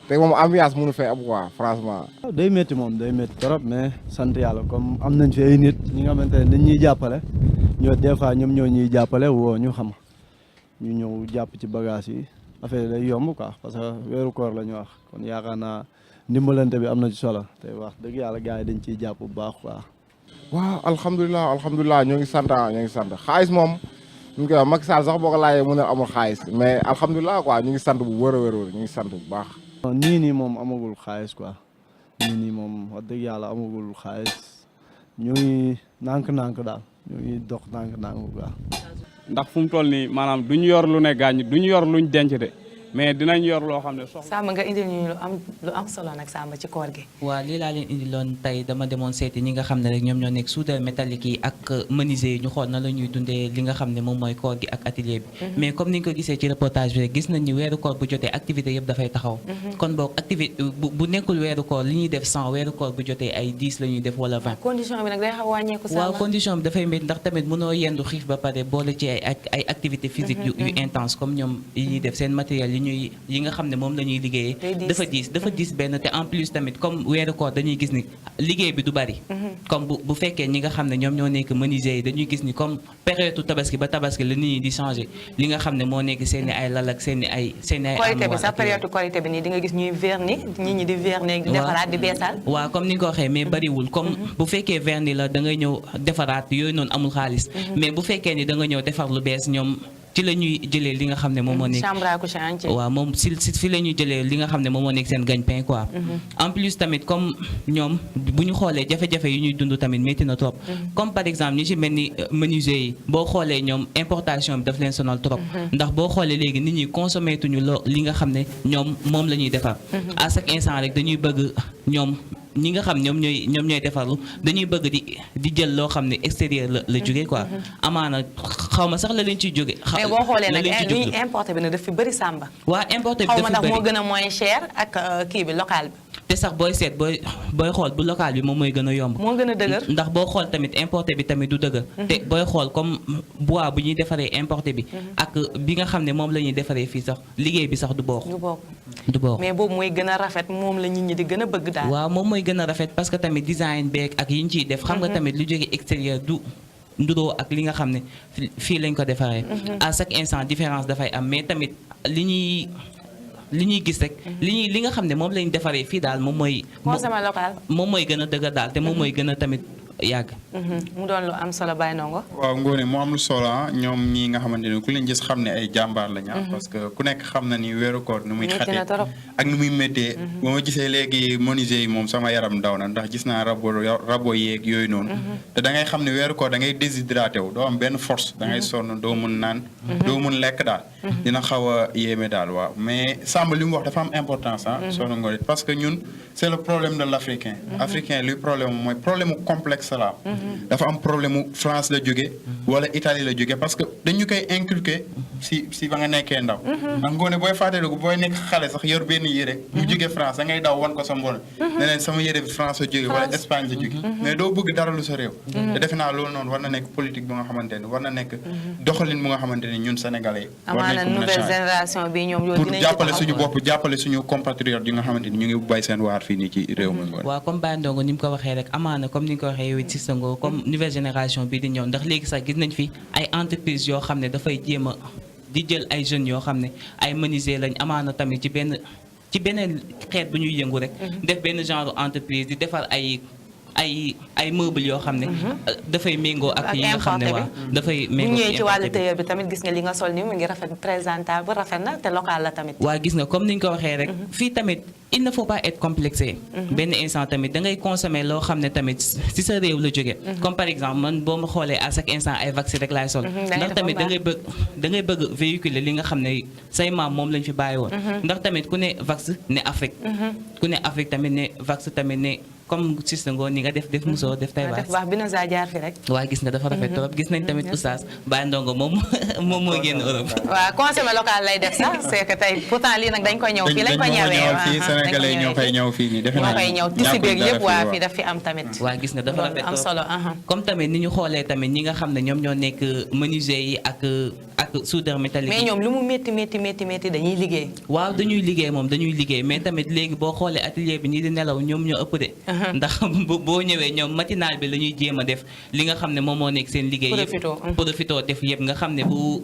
tey moom ambiance mënu fee am quoi franchement. day métti moom day métti trop mais sant yàlla comme am nañ fi ay nit ñi nga xamante ne dañ ñuy jàppale ñoo des fois ñoom ñoo ñuy jàppale woo ñu xam ñu ñëw jàpp ci bagage yi affaire day yomb quoi parce que weeru koor la ñu wax kon yaakaar naa ndimbalante bi am na ci solo te wax dëgg yàlla gars yi dañ ciy jàpp bu baax quoi. waaw alhamdulilah ñoo ngi sant xaalis moom ñu koy wax Macky Sall sax boo ko laajee mu ne amul xaalis mais alhamdulilah quoi ñu ngi sant bu wër a wër ñu ngi sant bu baax. nii moom amagul xaalis quoi nii moom wax dëgg yàlla amagul xaalis ñu ngi nànk-nànk daal ñu ngi dox nànk-nànk quoi. ndax fu mu toll nii maanaam duñu yor lu ne gaañ duñu yor luñ denc de mais dinañ yor loo xam ne soxla. Samba nga indil ñu lu am solo nag Samba ci koor gi. waaw lii laa leen indiloon tey dama demoon seeti ñi nga xam ne rek ñoom ñoo nekk soudeur métallique yi ak menuisier yi ñu xool na la ñuy dundee li nga xam ne moom mooy koor gi ak atelier bi. mais comme ni nga ko gisee ci reportage bi rek gis nañ ni weeru koor bu jotee activité yëpp dafay taxaw. kon boog activité bu nekkul weeru koor li ñuy def 100 weeru koor bu jotee ay 10 la ñuy def wala 20. condition bi nag day xaw a wàññeeku Samba. waaw condition bi dafay métti ndax tamit mënoo yendu xiif ba pare boole ci ay activité physique yu intense comme ñoom yi ñuy def seen matériel yi nga xam ne moom la ñuy liggéeyee dafa diis benn te en plus tamit comme weeru koor dañuy gis ni liggéey bi du bari comme bu fekkee ñi nga xam ne ñoom ñoo nekk menuisier yi dañuy gis ni comme période tabaski ba tabaski la nit ñi di changer li nga xam ne moo nekk seen i ay lal ak seen i ay korité bi sax période korité bi nii di nga gis ñuy vernis nit ñi di vernis di defaraat di beesal waaw comme ni nga ko waxee mais bariwul comme bu fekkee vernis la da ngay ñëw defaraat yooyu noonu amul xaalis mais bu fekkee ni da nga ñëw defar lu bees ñoom ci la ñuy jëlee li nga xam ne moom moo nekk chambre à coucher entier. waaw moom fi la ñuy jëlee li nga xam ne moom moo nekk seen gagne-pain quoi. en plus tamit comme ñoom bu ñu xoolee jafe-jafe yu ñuy dund tamit métti na trop. comme par exemple ñu ci mel ni menuisier yi boo xoolee ñoom importation bi daf leen sonal trop. ndax boo xoolee léegi nit ñi consommé tuñu li nga xam ne ñoom moom la ñuy defar. à chaque instant rek dañuy bëgg ñoom ñi nga xam ñoom ñooy defarlu dañuy bëgg di jël loo xam ne extérieur la jóge quoi. amaana xaw ma sax la leen ciy jóge. mais boo xoolee nag li ñuy importé bi nag daf fi bëri sàmba. waa importé bi xaw daf ma fi ndax bëri moo gën a moins cher ak kii bi local bi. te sax booy seet booy xool bu local bi moom mooy gën a yomb. moo gën a dëgër. ndax boo xool tamit importé bi tamit du dëgër. te booy xool comme bois bu ñuy defaree importé bi. ak bi nga xam ne moom la ñuy defaree fii sax liggéey bi sax du bokk. du bokk mais boobu mooy gën a rafet moom la nit ñi di gën a bëgg daal. waaw moom mooy gën a rafet parce que tamit design beeg ak yi ñu ciy def. xam nga tamit lu jóge extérieur du nduroo ak li nga xam ne fii lañ ko defaree. à chaque instant différence dafay am mais tamit li ñuy gis rek. li nga xam ne moom lañ defaree fii daal moom mooy. consommé local. moom mooy gën a dëgër daal te moom mooy gën a tamit yàgg. mu doon lu am solo Baye Ndongo. waaw Ngoné mu am lu solo ñoom ñi nga xamante ne ku leen gis xam ne ay jàmbaar lañ parce que ku nekk xam na ni weeru koor nu muy xatee ak nu muy méttee. ba ma gisee léegi menuisier yi moom sama yaram daw na ndax gis naa rabo yeeg yooyu noonu. te da ngay xam ne weeru koor da ngay déshydraté wu doo am benn force da ngay sonn doo mun naan. doo mun lekk daal. dina xaw a yéeme daal waaw mais Samba li mu wax dafa am importance soxna Ngoné parce que ñun c'est le problème de l'Africain. Africain luy problème mooy problème mu complexe la. dafa am problème mu France la jóge wala Italie la jóge parce que dañu koy inculquer si ba nga nekkee ndaw. ndax Ngoné booy fàttaliku booy nekk xale sax yor benn yére. bu jóge France da ngay daw wan ko sa mbool. ne leen sama yére bi France la jóge wala Espagne la jóge. mais doo bëgg dara lu sa réew. te defe naa loolu noonu war na nekk politique bu nga xamante ne war na nekk doxalin bu nga xamante ne ñun sénégalais. amaana nouvelle génération bi ñoom yooyu dinañ pour jàppale suñu bopp jàppale suñu compatriotes yi nga xamante ni ñu ngi bay seen waar fii nii ci réew mi. waaw comme Baye Ndongo ni mu ko waxee rek amaana comme ni nga ko waxee yow it si sango comme nouvelle génération bi di ñëw ndax léegi sax gis nañ fi ay entreprises yoo xam ne dafay jéem a di jël ay jeunes yoo xam ne ay menuisier lañ amaana tamit ci beneen xeet bu ñuy yëngu rek. def benn genre entreprise di defar ay meubles yoo xam ne. dafay méngoo ak yi nga xam ne waaw dafay méngoo bu ñëwee ci wàllu tailleur bi tamit gis nga li nga sol nii mu ngi rafet présentable rafet na te local la tamit. waa gis nga comme ni ñu ko waxee rek. fii tamit il ne faut pas être complexé. benn instant tamit da ngay consommer loo xam ne tamit si sa réew la jóge comme par exemple man boo ma xoolee à chaque instant ay vaccin rek laay sol. ndax tamit da ngay bëgg véhiculer li nga xam ne say maam moom lañ fi bàyyi woon. ndax tamit ku ne vax ne Afrique. ku ne Afrique tamit ne vax tamit ne. comme Sista Ngo ni nga def musoo def tay baax bi na saa jaar fi rek. waaw gis nga dafa rafet trop gis nañ tamit oustaz Baye Ndongo moom moo génn Europe. waaw consommé local lay def sax c'est que tey pourtant lii nag dañ koy ñëw fii lañ ko ñëwee fii Sénégalais ñoo koy ñëw fii nii defe naa ñoo koy ñëw tisi beeg yëpp waa fii daf fi am tamit. waaw gis nga dafa rafet trop am solo. comme tamit ni ñu xoolee tamit ñi nga xam ne ñoom ñoo nekk menuisier yi ak soudeur métallique. mais ñoom lu mu métti dañuy liggéey. waaw dañuy liggéey mais tamit léegi boo xoolee atelier bi ñi di nelaw ñoom ñoo ëpp de. ndax boo ñëwee ñoom matinal bi la ñuy jéem a def li nga xam ne moom moo nekk seen liggéey yëpp profito def yëpp nga xam ne bu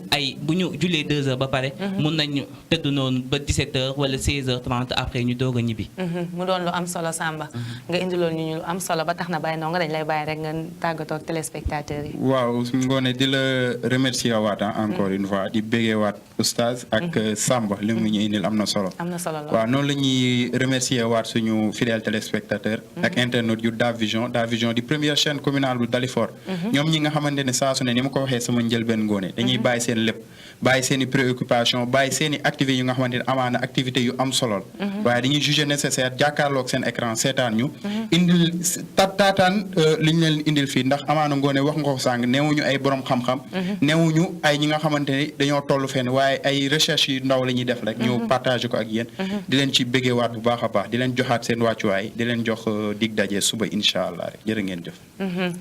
ñu jullee 2 heures ba pare mun nañu tëdd noonu ba 17 heures wala 16 heures 30 après ñu doog a ñibbi. mu doon lu am solo Samba nga indiloon ñu lu am solo ba tax na Baye Ndongo dañ lay bàyyi rek nga tàggatoo ak téléspectateurs yi. waaw Ngoné di la remercier waat encore une fois di béggee waat oustaz ak Samba li mu ñu indil am na solo. waaw noonu la ñuy remercier waat suñu fidèles téléspectateurs ak internautes yu DAF Vision di première chaîne communale bu Dalifort. ñoom ñi nga xamante ne saa su ne ni ma ko waxee sama njëlbeen Ngoné dañuy bàyyi seen lépp bàyyi seen i préoccupation bàyyi seen i activités yu nga xamante ne amaana activités yu am solo la. waaye dañuy juger nécessaire jàkkaarloog seen écran seetaan ñu. indil taataan li ñu leen indil fii ndax amaana Ngoné wax nga ko sàng neewuñu ay borom xam-xam. neewuñu ay ñi nga xamante ne dañoo toll fenn waaye ay recherche yu ndaw la ñuy def rek. ñëw partager ko ak yéen. di leen ci bëggeewaat bu baax a baax di leen joxaat seen wàccuwaay di leen jox dig daje suba incha allah rek jërë ngeen jëf.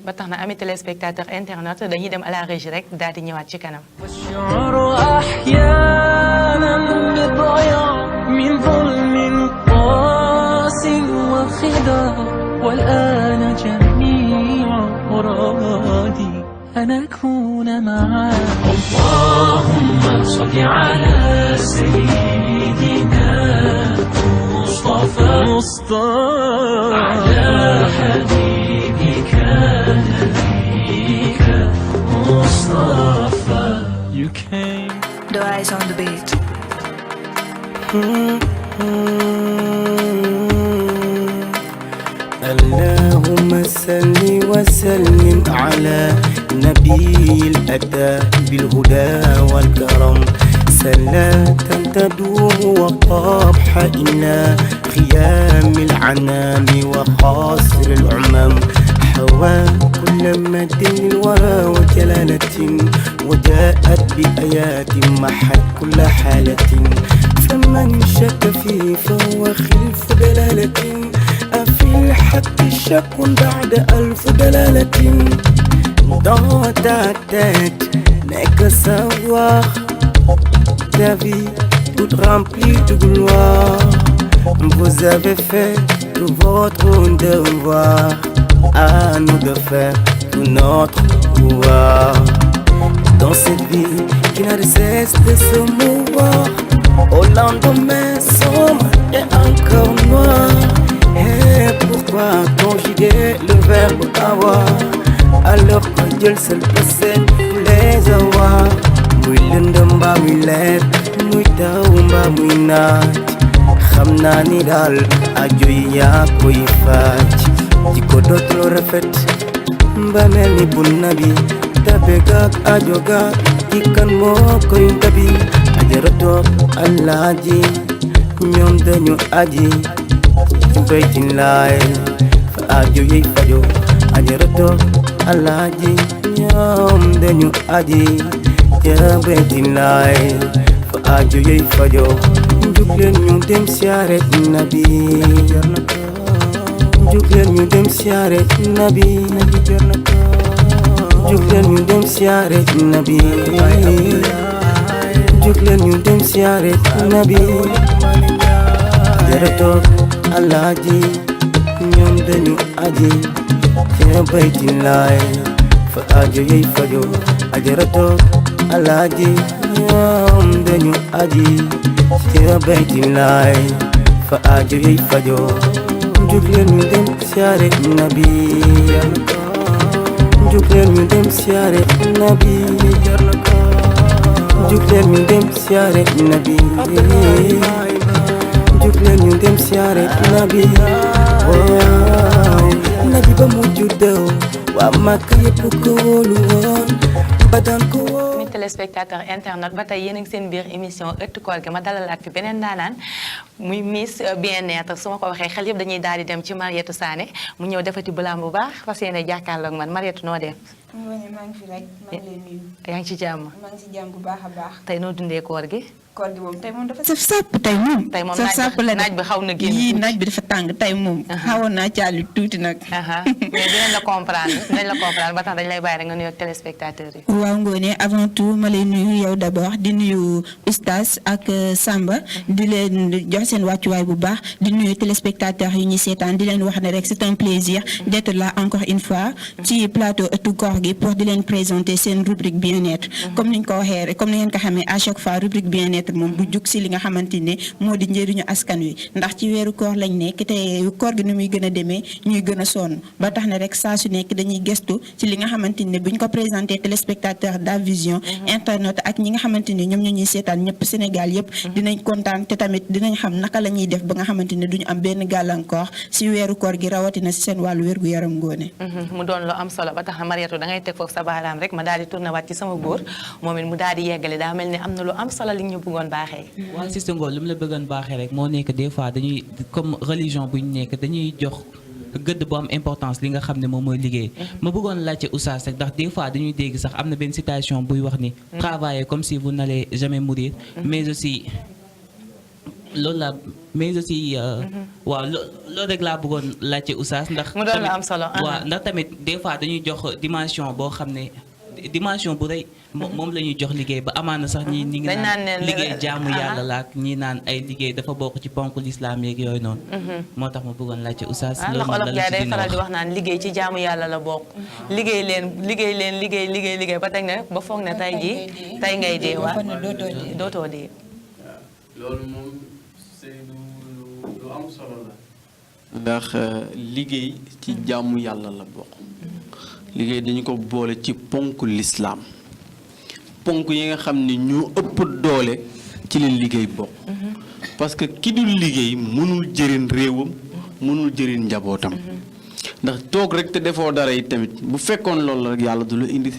ba tax na ami téléspectateur internet dañuy dem à la régie rek daal di ñëwaat ci kanam. أحيانا بالضياع من ظلم قاس وخداع والآن جميع مرادي أن أكون معك. اللهم صل على سيدنا مصطفى على حبيبك نبيك مصطفى. You came اللهم صل وسلم على نبي الأتى بالهدى والكرم صلاة تدوم وطابح إلى خيام العنام وخاصر العمم حوى كل مد الورى وجلالة وجاءت بآيات محت كل حالة فمن شك فيه فهو خلف دلالة أفي الحق شك بعد ألف دلالة dans ta tête n'est que savoir ta vie toute remplie de gloire. Vous avez fait tout votre devoir, à nous de faire tout notre pouvoir. Dans cette vie qui n'a de cesse de se mouvoir, au lendemain sombre et encore noir. Et pourquoi conjuguer le verbe avoir alors que Dieu seul possède tous les avoirs? Muy lëndëm mbaa muy leer, muy taw mbaa muy naaj, xam naa ni daal aajo yi yaa koy faj. Jikko dootul rafet mbaa mel ni bu nabi, tabe gaag aajo gaag ci kan moo koy dabi. Ajaratoog Alaaji ñoom dañu aji Baytin Laay fa aajo yi fajo. Ajaratoog Alaaji ñoom dañu aji Baytin Laay fa aajo yi fajo. Jug leen ñu dem siyaare nabi, jug leen ñu dem siyaare nabi, jug leen ñu dem siyaare nabi, jug leen ñu dem siyaare nabi. Ajaratoog Alaaji ñoom dañu aji Baytin Laay fa aajo yi fajo. Ajaratoog Alaaji ñoom dañu aji Baytin Laay fa aajo yi fajo. Jug leen ñu dem siyaare nabi, jug leen ñu dem siyaare nabi, jug leen ñu dem siyaare nabi, jug leen ñu dem siyaare nabi. Waaw nabi ba mu juddoo waa Makka yëpp ko wóolu woon ba daan ko wóor. mi téléspectateur internet ba tey yéen a ngi seen biir émission ëttu koor gi ma dalalaat fi beneen daanaan muy Miss Bien-être su ma ko waxee xel yëpp dañuy daal di dem ci Marietou Sané mu ñëw defati bulaam bu baax fas yéene jàkkaarloog man Marietou noo def. maa ngi fi rek maa ngi lay nuyu. yaa ngi ci jàmm. maa ngi ci jàmm bu baax a baax. tey noo dundee koor gi. koor gi moom tey moom dafa saf sàpp tey moom. tey moom naaj bi xaw na génn. yii naaj bi dafa tàng tey moom. xawoon naa caali tuuti nag. mais dinañ la comprendre ba tax dañ lay bàyyi rek nga nuyu ak téléspectateurs yi. waaw Ngoné avant tout ma lay nuyu yow d'abord di nuyu Oustaz ak Samba. di leen jox seen wàccuwaay bu baax di nuyu téléspectateurs yi ñuy seetaan di leen wax ne rek c'est un plaisir d'être là encore une fois ci plateau ëttu koor gi pour di leen présenter seen rubrique bien-être. comme niñ ko waxee rek comme ni ngeen ko xamee à chaque fois rubrique bien-être moom bu jug si li nga xamante ne moo di njëriñu askan wi ndax ci weeru koor lañ nekk te koor gi nu muy gën a demee ñuy gën a sonn ba tax na rek saa su nekk dañuy gëstu ci li nga xamante ne buñ ko présenté téléspectateur d'A Vision internet ak ñi nga xamante ne ñoom ñoo ñuy seetaan ñëpp Sénégal yëpp dinañ kontaan te tamit dinañ xam naka la ñuy def ba nga xamante ne duñu am benn gàllankoor si weeru koor gi rawatina si seen wàllu wér gu yaram Ngoné. mu doon lu am solo ba tax na Marietou da ngay teg foofu sa baaraam rek ma daal di tourné waat ci sama góor moom it mu daal di yeggale daa mel ni am na lu am solo li ñu bëggoon baaxee. waaw si Ngor lu mu la bëggoon baaxee rek moo nekk des fois dañuy comme religion bu ñu nekk dañuy jox gëdd bu am importance li nga xam ne moom mooy liggéey. ma bëggoon laajte Oustaz rek ndax des fois dañuy dégg sax am na benn citation buy wax ni. travailler comme si vous n'allez jamais mourir. mais aussi loolu la mais aussi. waaw loolu rek laa bëggoon laajte Oustaz ndax. mu doon lu am solo. waaw ndax tamit des fois dañuy jox dimension boo xam ne dimension bu rëy. moom la ñuy jox liggéey ba amaana sax ñi ngi naan liggéey jaamu yàlla la ak ñi naan ay liggéey dafa bokk ci ponk l'islam yeeg yooyu noonu. moo tax ma bëggoon laajte Oustaz. loolu ndax olof jaay day faral di wax naan liggéey ci jaamu yàlla la bokk. liggéey leen ba teg ne ba foog ne tey jii tey ngay dee waa dootoo dee. loolu moom c'est lu am solo la. ndax liggéey ci jaamu yàlla la bokk. liggéey dañu ko boole ci ponk l'islam. ponk yi nga xam ne ñoo ëpp doole ci leen liggéey bokk parce que ki dul liggéey mënul jëriñ réewam mënul jëriñ njabootam ndax toog rek te defoo dara yi tamit bu fekkoon loolu la rek yàlla du la indi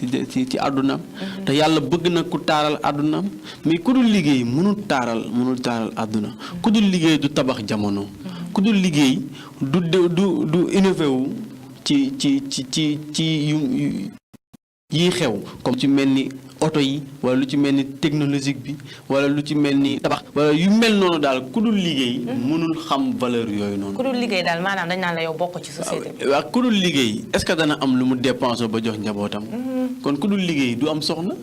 ci àddunaam te yàlla bëgg na ku taaral àddunaam mais ku dul liggéey mënul taaral àdduna ku dul liggéey du tabax jamono ku dul liggéey du innové wu ci yi xew comme ci mel ni oto yi wala lu ci mel ni technologique bi wala lu ci mel ni tabax wala yu mel noonu daal ku dul liggéey mënul xam valeur yooyu noonu. ku dul liggéey daal maanaam dañ naan la yow bokk ci société bi. waaw ku dul liggéey est-ce que dana am lu mu dépensé ba jox njabootam. kon ku dul liggéey du am soxna.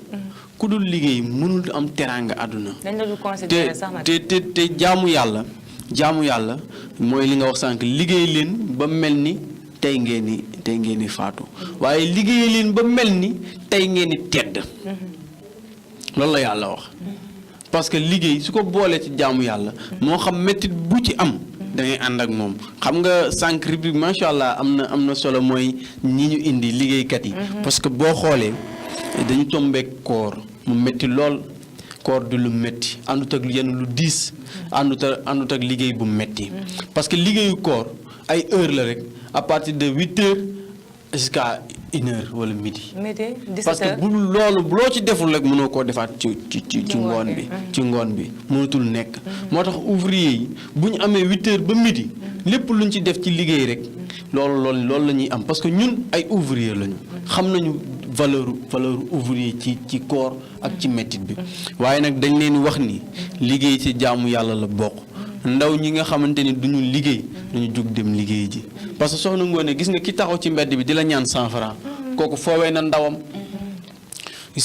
ku dul liggéey mënul am teraanga àdduna. dañ la dul considéré sax nag. te jaamu yàlla mooy li nga wax sànq liggéey leen ba mel ni. tey ngeen ni faatu waaye liggéey leen ba mel ni tey ngeen ni tedd loolu la yàlla wax parce que liggéey su ko boolee ci jaamu yàlla moo xam mettit bu ci am da ngay ànd ak moom xam nga sànq rubrique macha allah am na solo mooy ñi ñu indi liggéeykat yi parce que boo xoolee dañu tombeek koor mu metti lool koor du lu metti àndut ak yenn lu diis àndut ak liggéey bu metti parce que liggéeyu koor ay heure la rek à partir de 8 heures jusqu'à 1 heure wala midi. parce que bu loolu loo ci deful rek mënoo koo defaat ci ngoon bi mënatul nekk. moo tax ouvrier yi bu ñu amee 8 heures ba midi lépp luñ ci def ci liggéey rek loolu la ñuy am parce que ñun ay ouvrier lañu. xam nañu valeur ouvrier ci koor ak ci mettit bi waaye nag dañ leen wax ni liggéey ci jaamu yàlla la bokk. ndaw ñi nga xamante ni duñu liggéey duñu jug dem liggéey ji parce que soxna Ngoné gis nga ki taxaw ci mbedd bi di la ñaan 100 francs kooku foowee na ndawam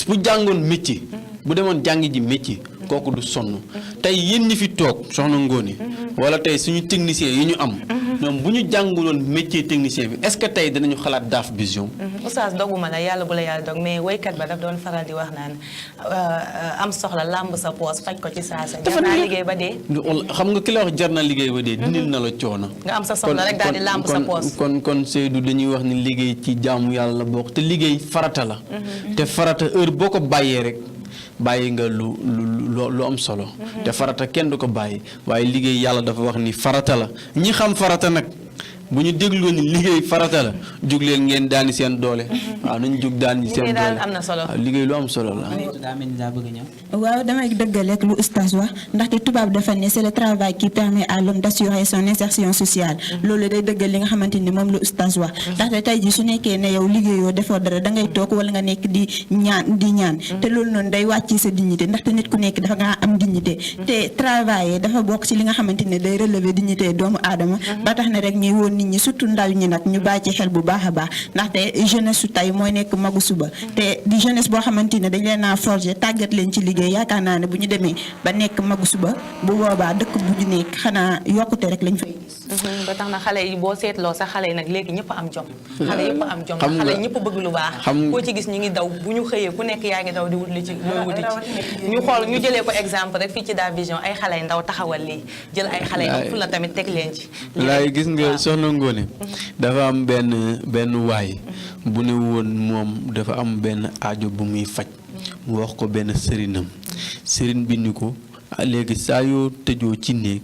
bu jàngoon métier bu demoon jàngi ji métier kooku du sonn tey yéen ñi fi toog soxna Ngoné wala tey suñu technicien yi ñu am ñoom bu ñu jànguloon métier technicien bi est-ce que tey danañu xalaat Daf Vision. Oustaz doguma la yàlla bu la yàlla dog mais woykat ba daf doon faral di wax naan am soxla làmb sa poos faj ko ci saasa. jar naa liggéey ba dee. xam nga ki la wax jar na liggéey ba dee. dindil na la coono. nga am sa soxla rek daal di làmb sa poos. kon Seydou dañuy wax ni liggéey ci jaamu yàlla la bokk te liggéey farata la. te farata heure boo ko bàyyee rek. bàyyi nga lu am solo te farata kenn du ko bàyyi waaye liggéey yàlla dafa wax ni farata la ñi xam farata nag bu ñu dégloo ni liggéey farata la jug leen ngeen daani seen doole waaw nañu jug daani seen doole am na solo waaw liggéey lu am solo la. waaw damay dëggal rek lu oustaz wax ndaxte tubaab dafa ne c'est le travail qui permet à l'homme d'assurer son insertion sociale loolu day dëggal li nga xamante ni moom lu oustaz wax ndaxte tey ji su nekkee ne yow liggéeyoo defoo dara da ngay toog wala nga nekk di ñaan te loolu noonu day wàcc sa dignité ndaxte nit ku nekk dafa nga am dignité te travailler dafa bokk ci li nga xamante ne day relever dignité doomu aadama ba tax ne rek ñuy woon nit ñi surtout ndaw ñi nag ñu bàyyi ci xel bu baax a baax ndaxte jeunesse su tey mooy nekk magu suba te di jeunesse boo xamante ne dañ leen a forger tàggat leen ci liggéey yaakaar naa ne bu ñu demee ba nekk magu suba bu boobaa dëkk bu ñu nekk xanaa yokkute rek lañ fay gis. ba tax na xale yi boo seetloo sax xale yi nag léegi ñëpp am jom. xale yëpp am jom xale yi ñëpp bëgg lu baax. koo ci gis ñu ngi daw bu ñu xëyee ku nekk yaa ngi daw di wut li ci looy wuti ci ñu xool ñu jëlee ko exemple rek fii ci Daf Vision ay xale yu ndaw taxawal lii jël ay xale yi fu la tamit teg leen ci. laay gis nga soxna Ngoné dafa am benn waay bu ne woon moom dafa am benn aajo bu muy faj mu wax ko benn sëriñam sëriñ bi ni ko léegi saa yoo tëjoo ci néeg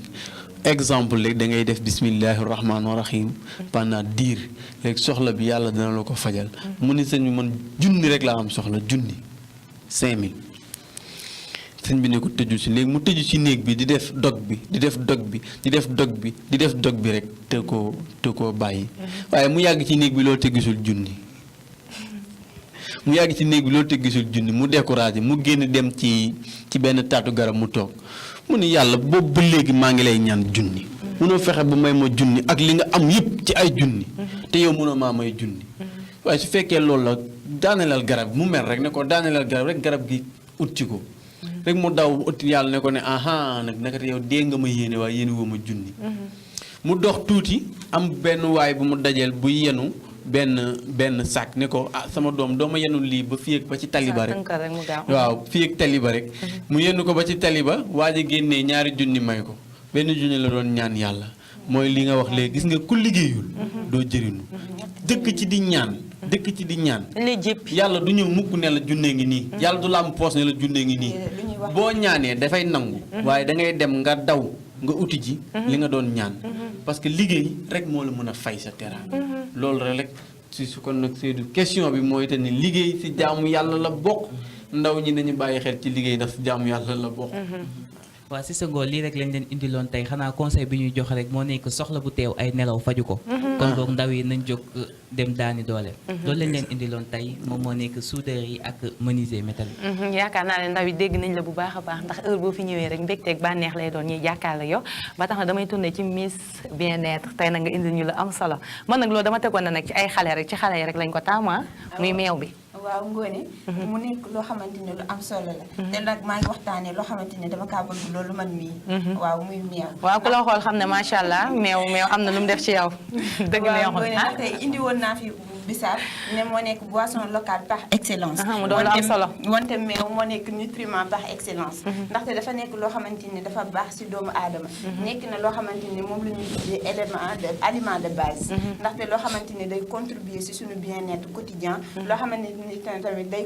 exemple rek da ngay def bismillahi rahmaani rahim pendant diir léegi soxla bi yàlla dana la ko fajal mu ni sëñ bi man junni rek laa am soxla junni 5000 sëñ bi ne ko tëju ci léegi mu tëju ci néeg bi di def dog bi di def dog bi di def dog bi di def dog bi rek te koo bàyyi waaye mu yàgg ci néeg bi loolu te gisul junni mu yàgg ci néeg bi loolu te gisul junni mu découragé mu génn dem ci benn taatu garab mu toog mu ni yàlla boobu ba léegi maa ngi lay ñaan junni munoo fexe ba may ma junni ak li nga am yëpp ci ay junni te yow munoo maa may junni waaye su fekkee loolu la daanelal garab mu mer rek ne ko daanelal garab rek garab gi ut ci ko rek mu daw ut yàlla ne ko ne aha nag naka yow dee nga ma yéene waaye yéene woo ma junni mu dox tuuti am benn waay bu mu dajeel bu yenu benn sac ne ko ah sama doom doo ma yenul lii ba fii ak ba ci taliba rek waaw fii ak taliba rek mu yenn ko ba ci taliba waa ji génnee ñaari junni may ko benn junni la doon ñaan yàlla mooy li nga wax léegi gis nga ku liggéeyul doo jëriñu dëkk ci di ñaan yàlla du ñëw mukk ne la junnee ngi nii yàlla du la am poos ne la junnee ngi nii boo ñaanee dafay nangu waaye da ngay dem nga daw nga uti ji li nga doon ñaan parce que liggéey rek moo la mën a fay sa teraanga loolu rek si su kon nag Seydou question bi mooy te ni liggéey si jaamu yàlla la bokk ndaw ñi nañu bàyyi xel ci liggéey ndax si jaamu yàlla la bokk waaw si sa ngoor lii rek lañ leen indiloon tey xanaa conseil bi ñuy jox rek moo nekk soxla bu teew ay nelaw faju ko kon boog ndaw yi nañ jóg dem daani doole loolu lañ leen indiloon tey moom moo nekk soudeur yi ak menuisier métallique yaakaar naa ne ndaw yi dégg nañ la bu baax a baax ndax heure boo fi ñëwee rek mbégteeg bànneex lay doon ñuy jàkkaarloo yow ba tax na damay tourné ci Miss Bien-être tey nag nga indil ñu la am solo man nag loolu dama tegoon na nag ci ay xale rek ci xale yi rek lañ ko taamu muy meew bi waaw ngoone mu nekk loo xamante ne lu am solo la te nag maa ngi waxtaanee loo xamante ne dama kaa bëgg loolu man mii waaw muy meew waaw ku la xool xam ne macha allah meew am na lu mu def ci yow dëgg waaw ngoone nag tey indi woon naa fi bisaab ne moo nekk boisson locale par excellence mu doon lu am solo wante meew moo nekk nutriment par excellence ndaxte dafa nekk loo xamante ne dafa baax si doomu aadama nekk na loo xamante ne moom la ñuy tuddee aliment de base ndaxte loo xamante ne day contribuer si suñu bien-être quotidien loo xamante ne tamit day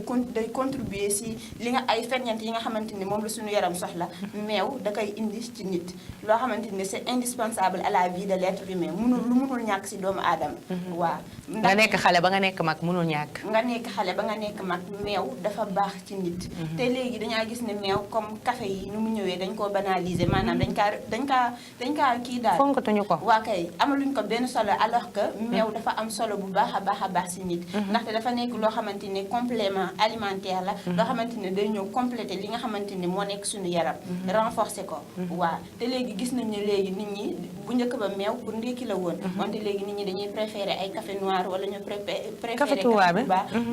contribuer si li nga ay ferñeent yi nga xamante ne moom la suñu yaram soxla meew da koy indi ci nit loo xamante ne c'est indispensable à la vie de l'être humain mënul ñàkk si doomu aadama waaw nga nekk xale ba nga nekk mag mënul ñàkk nga nekk xale ba nga nekk mag meew dafa baax ci nit te léegi dañaa gis ne meew comme café yi nu mu ñëwee dañ koo banaliser maanaam dañ kaa kii daal fonkatuñu ko waa kay amaluñ ko benn solo alors que meew dafa am solo bu baax a baax si nit ndaxte dafa nekk loo xamante ne complément alimentaire la loo xamante ne day ñëw compléter li nga xamante ne moo nekk suñu yaram renforcer ko waaw te léegi gis nañ ne léegi nit ñi bu njëkk ba meew pour ndékki la woon wante léegi nit ñi dañuy préférer ay café noir wala ñu préférer café Touba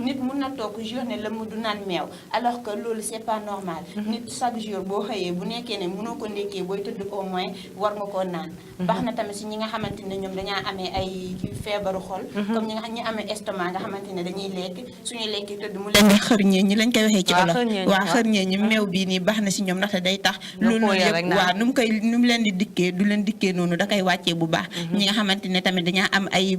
nit mun na toog journée la mu du naan meew alors que loolu c'est pas normal nit chaque jour boo xëyee bu nekkee ne mënoo ko ndékkee booy tëdd au moins war nga koo naan baax na tamit si ñi nga xamante ne ñoom dañaa amee ay feebaru xol comme ñi amee estomac nga xamante ne dañuy lekk suñuy lekkee tëdd mu leen xërñee ñi lañ koy waxee ci olof waaw xërñee ñi meew bii nii baax na si ñoom ndaxte day tax loolu yëpp waaw nu mu leen di dikkee du leen dikkee noonu da koy wàccee bu baax ñi nga xamante ne tamit dañaa am ay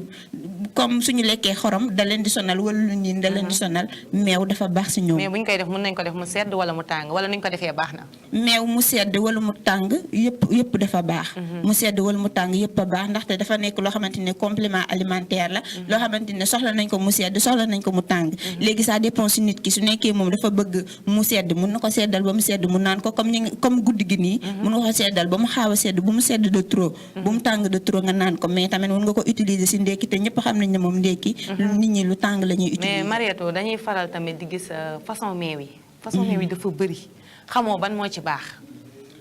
comme suñu lekkee xorom da leen di sonal wala lu ñi da leen di sonal meew dafa baax si ñoom mais bu ñu koy def mën nañ ko def mu sedd wala mu tàng wala nuñ ko defee baax na meew mu sedd wala mu tàng yëpp dafa baax mu sedd wala mu tàng yëpp a baax ndaxte dafa nekk loo xamante ne complément alimentaire la loo xamante ne soxla nañ ko mu sedd soxla nañ ko mu tàng léegi ça dépend si nit ki su nekkee moom dafa bëgg mu sedd mun na ko seddal ba mu sedd mu naan ko comme guddi gi nii mun nga ko seddal ba mu xaaw a sedd bu mu sedd de trop bu mu tàng de trop nga naan ko mais tamit mun nga ko utiliser si ndékki te ñëpp xam nañ ne moom ndékki nit ñi lu tàng la ñuy utiliser mais Marietou dañuy faral tamit di gis façon meew yi dafa bëri xamoo ban moo ci baax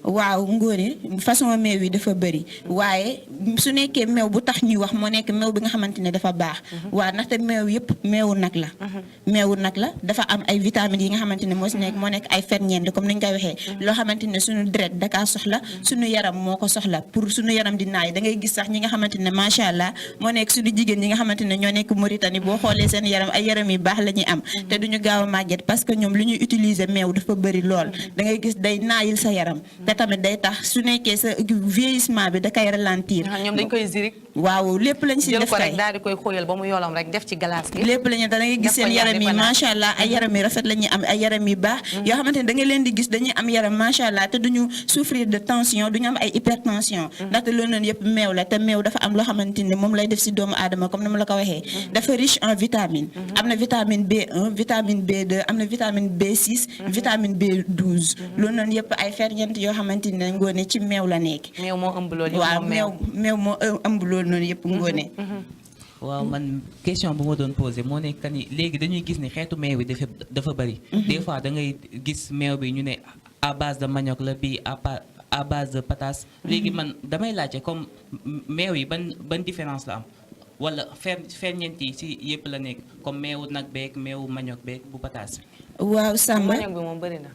waaw ngóone façon meew yi dafa bëri waaye su nekkee meew bu tax ñuy wax moo nekk meew bi nga xamante ne dafa baax waaw ndaxte meew yëpp meewu nag la dafa am ay vitamines yi nga xamante ne moo si nekk moo nekk ay ferñeent comme ni ñu koy waxee loo xamante ne suñu deret dakaa soxla suñu yaram moo ko soxla pour suñu yaram di naay da ngay gis sax ñi nga xamante ne macha allah moo nekk suñu jigéen ñi nga xamante ne ñoo nekk Mauritanie boo xoolee seen yaram ay yaram yu baax la ñuy am te duñu gaaw a màgget parce que ñoom lu ñuy utiliser meew dafa bëri lool da ngay gis day naayil sa yaram te tamit day tax su nekkee sa vieillissement bi da koy ralentir. ñoom dañ koy zirik. waaw lépp lañ si def jël ko rek daal di koy xóoyal ba mu yolam rek def ci glace gi. lépp lañu da ngay gis seen yaram yi macha allah ay yaram yi rafet la ñuy am ay yaram yu baax. yoo xamante ne da nga leen di gis dañuy am yaram macha allah te duñu souffrir de tension duñu am ay hypertension. ndaxte loolu noonu yëpp meew la te meew dafa am loo xamante ne moom lay def si doomu aadama comme ni ma la ko waxee. dafa riche en vitamine. am na vitamine B1 vitamine B2 am na vitamine B6. vitamine B12. loolu noonu yëpp ay ferñeent yoo xamante ne ngoone ci meew la nekk. meew moo ëmb loolu yëpp waaw meew moo ëmb loolu noonu yëpp ngoone. waaw man question bu ma doon posé moo nekk ni léegi dañuy gis ni xeetu meew bi dafa bëri. des fois da ngay gis meew bi ñu ne à base de manioc la bii à base de pataas. léegi man damay laajte comme meew yi ban différence la am wala ferñeent yi si yëpp la nekk comme meewu nag beeg meewu manioc beeg bu pataas. waaw Samba manioc bi moom bëri na.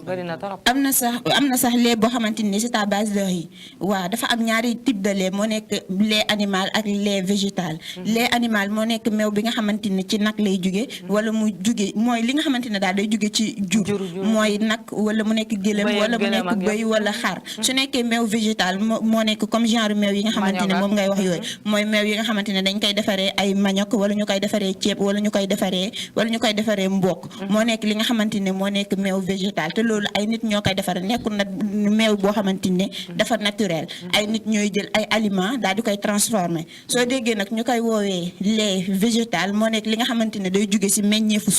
bëri na trop. am na sax lait boo xamante ni c'est à base de riz waaw dafa am ñaari type de lait moo nekk lait animal ak lait végétal. lait animal moo nekk meew bi nga xamante ni ci nag lay jóge wala mu jóge mooy li nga xamante ne daal day jóge ci jur mooy nag wala mu nekk gëlëm wala mu nekk bëy wala xar su nekkee meew végétal moo nekk comme genre meew yi nga xamante ne moom ngay wax yooyu mooy meew yi nga xamante ne dañ koy defaree ay manioc wala ñu koy defaree ceeb wala ñu koy defaree mboq moo nekk li nga xamante ne moo nekk meew végétal végétal te loolu ay nit ñoo koy defar nekkul na meew boo xamante ne dafa naturel ay nit ñooy jël ay aliments daal di koy transformer soo déggee nag ñu koy woowee lait végétal moo nekk li nga xamante ne day jóge ci meññeefu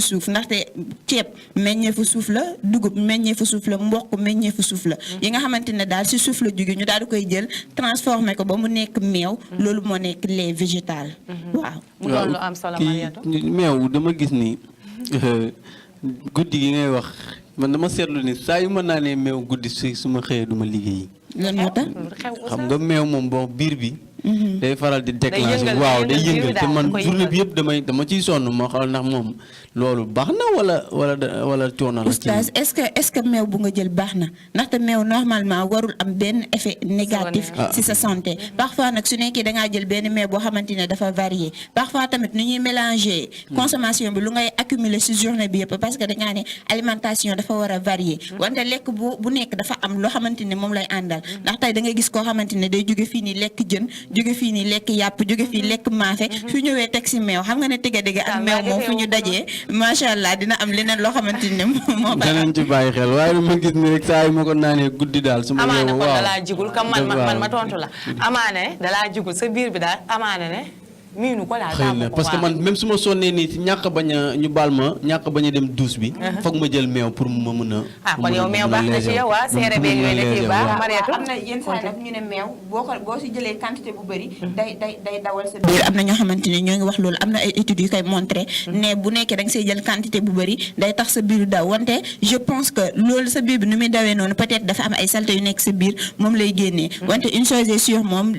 suuf ndaxte ceeb meññeefu suuf la dugub meññeefu suuf la mboq meññeefu suuf la yi nga xamante ne daal ci suuf la jóge ñu daal di koy jël transformer ko ba mu nekk meew loolu moo nekk lait végétal waaw mu doon lu am solo Mariétou meew dama gis ni guddi gi ngay wax man dama seetlu ni saa yu ma naanee meew guddi su ma xëyee du ma liggéey. lan moo tax xam nga meew moom boo biir bi. day faral di déclencher waaw day yëngal te man journée bi yëpp dama ciy sonn moo xam ndax moom loolu baax na wala coono la. oustaz est-ce que meew bu nga jël baax na ndaxte meew normalement warul am benn effet négatif ci sa santé parfois nag su nekkee da ngaa jël benn meew boo xamante ne dafa varié parfois tamit nu ñuy mélanger consommation bi lu ngay accumuler ci journée bi yëpp parce que dañaa ne alimentation dafa war a varier wante lekk bu nekk dafa am loo xamante ne moom lay àndal ndax tey da ngay gis koo xamante ne day jóge fii nii lekk jën jóge fii nii lekk yàpp jóge fii lekk maafe su ñëwee teg ci meew xam nga ne tege ak meew moom fu ñu dajee macha allah dina am leneen loo xamante ne moo danañ ci bàyyi xel waaye ma gis ni rek saa yu ma ko naanee guddi daal su ma amaane kon dalaa jigul comme man ma tontu la amaane dalaa jigul sa biir bi daal amaane ne miinu ko daal xëy na parce que man même su ma sonnee nii ci ñàkk bañ a ñu baal ma ñàkk bañ a dem douche bi foog ma jël meew pour ma mën a kon yow meew baax na ci yow waa seere beeg yooyu la ci baax Mariétou am na yenn saa nag ñu ne meew boo si jëlee quantité bu bëri day dawal sa biir am na ñoo xamante ne ñoo ngi wax loolu am na ay études yu koy montré ne bu nekkee da nga say jël quantité bu bëri day tax sa biir daw wante je pense que loolu sa biir bi nu muy dawee noonu peut-être dafa am ay saleté yu nekk sa biir moom lay génnee wante une chose est sûre moom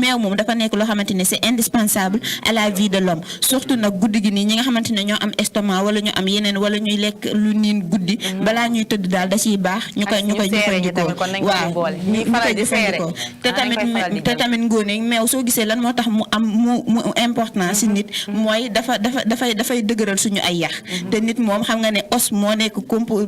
meew moom dafa nekk loo xamante ne c'est indispensable à la vie de l'homme surtout nag guddi gi nii ñi nga xamante ne ñoo am estomac wala ñu am yeneen wala ñuy lekk lu niin guddi balaa ñuy tëdd daal da ciy baax ñu koy jëfandikoo waaw ñu koy jëfandikoo te tamit ngóone meew soo gisee lan moo tax mu am mu important ci nit mooy dafay dëgëral suñu ay yax te nit moom xam nga ne os moo nekk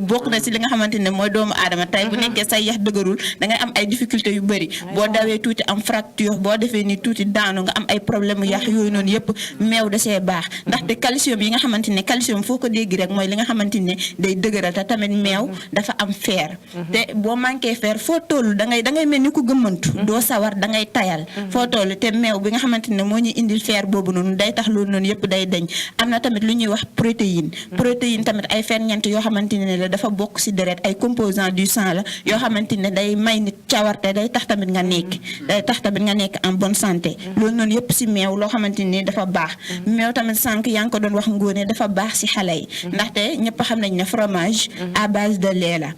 bokk na ci li nga xamante ne mooy doomu aadama tey bu nekkee say yax dëgërul da ngay am ay difficultés yu bëri boo dawee tuuti am fracture boo defee ni tuuti daanu nga am ay problème yax yooyu noonu yëpp meew da see baax ndaxte calcium yi nga xamante ne calcium foo ko dégg rek mooy li nga xamante ne day dëgëral te tamit meew dafa am fer te boo manqué fer foo toll da ngay mel ni ku gëmmantu doo sawar da ngay tayal foo toll te meew bi nga xamante ne moo ñuy indil fer boobu noonu day tax loolu noonu yëpp day deñ am na tamit lu ñuy wax protéine tamit ay ferñeent yoo xamante ne la dafa bokk ci deret ay composants du sang la yoo xamante ne day may nit cawarte day tax tamit nga nekk en bonne santé loolu noonu yëpp ci meew loo xamante ne dafa baax meew tamit sànq yaa ngi ko doon wax ngóone dafa baax ci xale yi ndaxte ñëpp xam nañ ne fromage à base de lait la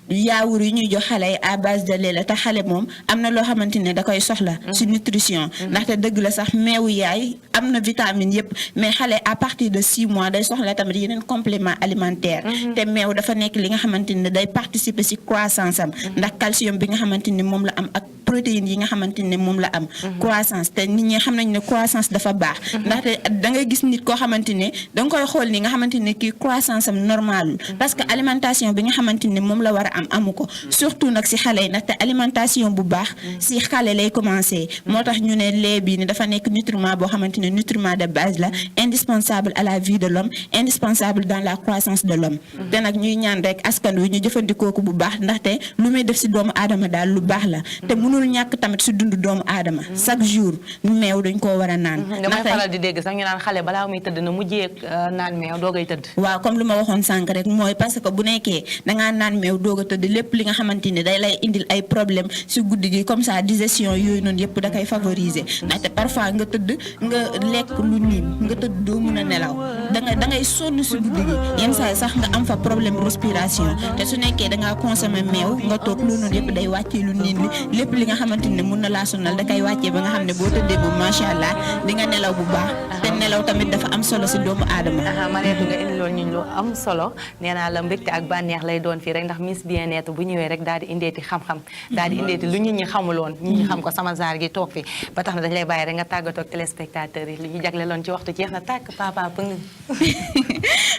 yaawur yi ñuy jox xale yi à base de lait la te xale moom am na loo xamante ne da koy soxla ci nutrition ndaxte dëgg la sax meewu yaay am na vitamine yëpp mais xale à partir de 6 mois day soxla tamit yeneen complément alimentaire te meew dafa nekk li nga xamante ne day participer ci croissance am ndax calcium bi nga xamante ne moom la am ak protéines yi nga xamante ne moom la am croissance te nit ñi xam nañ ne croissance dafa baax ndaxte da ngay gis nit koo xamante ne da nga koy xool ni nga xamante ne kii croissance am normalul parce que alimentation bi nga xamante ne moom la war a am amu ko surtout nag ci xale yi ndaxte alimentation bu baax ci xale lay commencer moo tax ñu ne lait bi ni dafa nekk nutriment boo xamante ne nutriment de base la indispensable à la vie de l'homme indispensable dans la croissance de l'homme te nag ñuy ñaan rek askan wi ñu jëfandikoo ko bu baax ndaxte lu muy def ci doomu aadama daal lu baax la te mënul ñàkk tamit ci dundu doomu aadama chaque jour meew dañ koo war a naan damay faral di dégg sax ñu naan xale balaa muy tëdd na mujjee naan meew doogay tëdd waaw comme lu ma waxoon sànq rek mooy parce que bu nekkee dangaa naan meew doog a tëdd lépp li nga xamante ne day lay indil ay problème ci guddi gi comme ça digestion yooyu noonu yëpp da koy favoriser ndaxte parfois nga tëdd nga lekk lu niin nga tëdd doo mun a nelaw da ngay sonn ci guddi gi yenn saa sax nga am fa problème respiration te su nekkee dangaa consommer meew nga toog loolu noonu yëpp day wàccee lu niin li lépp li nga xamante ne mun na laa sonal da koy wàccee ba nga xam ne boo tëddee bu macha allah di nga nelaw bu baax te nelaw tamit dafa am solo ci doomu aadama. Mariétou nga indi loolu ñu lu am solo nee naa la mbégte ak bànneex lay doon fii rek ndax Miss Bien-être bu ñëwee rek daal di indeeti xam-xam daal di indeeti lu nit ñi xamuloon nit ñi xam ko sama zaar gi toog fi ba tax na dañ lay bàyyi rek nga tàggatoo ak téléspectateurs yi li ñu jagleeloon ci waxtu jeex na tàkk papa pëng.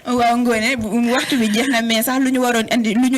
waaw ngoone waxtu bi jeex na mais sax lu ñu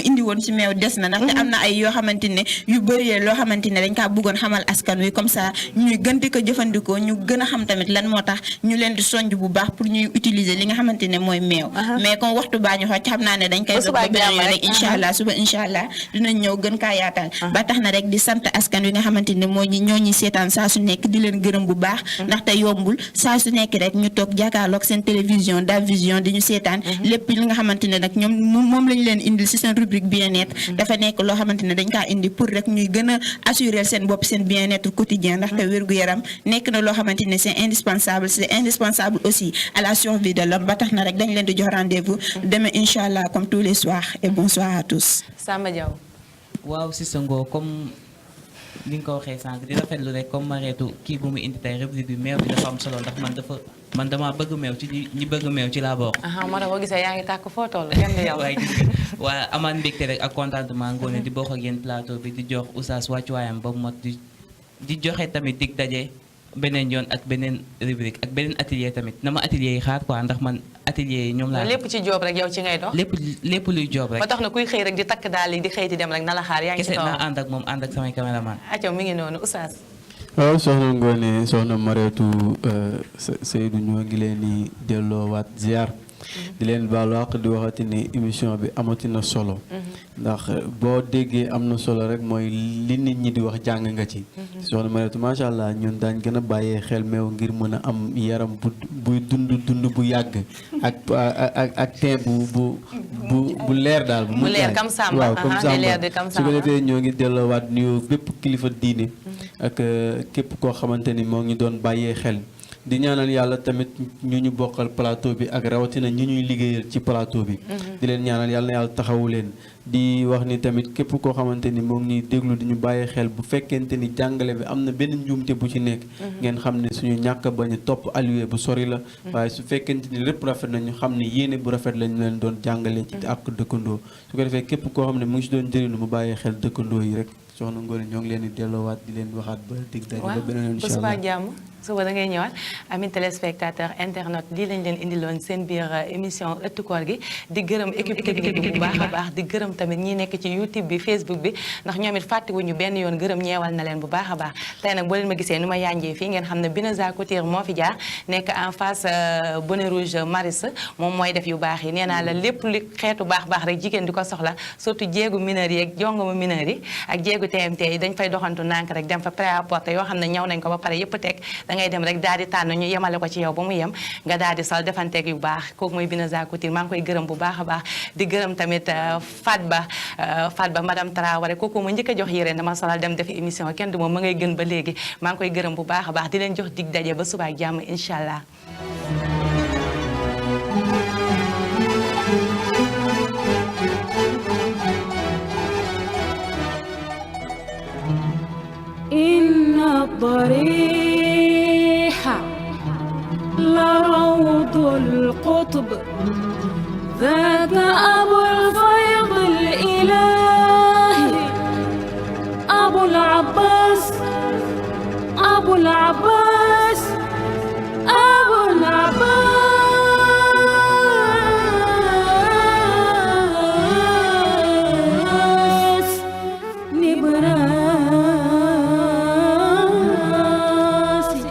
indi woon ci meew des na ndaxte am na ay yoo xamante ne yu bëri loo xamante ne dañ kaa bëggoon xamal askan wi comme ça ñuy gën di ko jëfandikoo ñu gën a xam xam tamit lan moo tax ñu leen di sonj bu baax pour ñuy utiliser li nga xamante ne mooy meew mais comme waxtu baa ñu xooj xam naa ne dañ koy dog ba beneen yoon rek incha allah suba incha allah dinañ ñëw gën kaa yaatal ba tax na rek di sant askan wi nga xamante ne moo ñoo ñuy seetaan saa su nekk di leen gërëm bu baax ndaxte yombul saa su nekk rek ñu toog jàkkaarloog seen télévision Daf Vision di ñu seetaan lépp li nga xamante ne nag ñoom moom lañu leen indil ci seen rubrique bien-être dafa nekk loo xamante ne dañ kaa indi pour rek ñuy gën a assurer seen bopp seen bien-être quotidien ndaxte wér-gu-yaram nekk na loo xamante ne c'est indispensable aussi à la survie de l'homme ba tax na rek dañ leen di jox rendez-vous demain incha allah comme tous les soirs et bonsoir à tous. Samba Diaw. waaw si Sango comme li nga ko waxee sànq di rafetlu rek comme Mareetu kii bu mu indi tey rubrique bi meew bi dafa am solo ndax man damaa bëgg meew ci ñi bëgg meew ci laa bokk. moo tax boo gisee yaa ngi tàkk foo toll kenn du yow. waaye amaan mbégte rek ak contentement ngoone di bokk ak yéen plateau bi di jox Oustaz wàccuwaayam ba mu mot di joxe tamit dig daje beneen yoon ak beneen rubrique ak beneen atelier tamit na ma atelier yi xaar quoi ndax man atelier yi ñoom laa. lépp ci job rek yow ci ngay dox. lépp luy job rek. ba tax na kuy xëy rek di takk daal di xëy di dem rek na la xaar yaa ngi ci kaw. kese naa ànd ak moom ànd ak samay caméraman. acca mi ngi noonu Oustaz. waaw soxna Ngoné soxna Mareetu Seydou ñoo ngi leen di delloowaat ziar di leen baalu àq di waxati ni émission bi amati na solo ndax boo déggee am na solo rek mooy li nit ñi di wax jàng nga ci soxna Mareetu macha allah ñun daañ gën a bàyyee xel meew ngir mën a am yaram buy dund bu yàgg ak teint bu leer daal bu leer comme Samba waaw comme Samba su ko defee ñoo ngi delloowaat nuyu bépp kilifa diine ak képp koo xamante ni moo ngi doon bàyyee xel di ñaanal yàlla tamit ñu bokkal plateau bi ak rawatina ñi ñuy liggéeyal ci plateau bi di leen ñaanal yàlla na yàlla taxawu leen di wax ni tamit képp koo xamante ni moo ngi ñuy déglu di ñu bàyyi xel bu fekkente ni jàngale bi am na benn njuumte bu ci nekk ngeen xam ne suñu ñàkk bañ a topp alluwe bu sori la waaye su fekkente ni lépp rafet na ñu xam ne yéene bu rafet la ñu leen doon jàngale ci ak dëkkandoo su ko defee képp koo xam ne mu ngi si doon jëriñu mu bàyyi xel dëkkandoo yi rek soxna Ngoné ñoo ngi leen di delloowaat di leen waxaat ba dig daje ba beneen yoon incha allah suba da ngay ñëwaat amis téléspectateurs internet lii lañ leen indiloon seen biir émission ëttu koor gi di gërëm équipe technique bi bu baax a baax di gërëm tamit ñi nekk ci YouTube bi Facebook bi ndax ñoom it fàttewuñu benn yoon gërëm ñeewal na leen bu baax a baax tey nag boo leen ma gisee nu ma yanjee fii ngeen xam ne Bineza Couture moo fi jaar nekk en face bonnet rouge Maris moom mooy def yu baax yi nee naa la lépp li xeetu baax rek jigéen di ko soxla surtout jéegu mineur yi ak jongama mineur yi ak jéegu TMT yi dañ fay doxantu nànk rek dem fa prêt-à-porter yoo xam ne ñëw nañ ko ba pare yëpp teg da ngay dem rek daal di tànn ñu yemale ko ci yow ba mu yem nga daal di sol defanteeg yu baax kooku mooy Bineza Couture maa ngi koy gërëm bu baax a baax di gërëm tamit Fatba madame Traoré kooku ma njëkk a jox yére dama solal dem def émission kenn du moom ma ngay gën ba léegi maa ngi koy gërëm bu baax a baax di leen jox dig daje ba suba ak jàmm incha allah. الضريحة لروض القطب ذاك أبو الفيض الإلهي أبو العباس أبو العباس أبو العباس نبراسي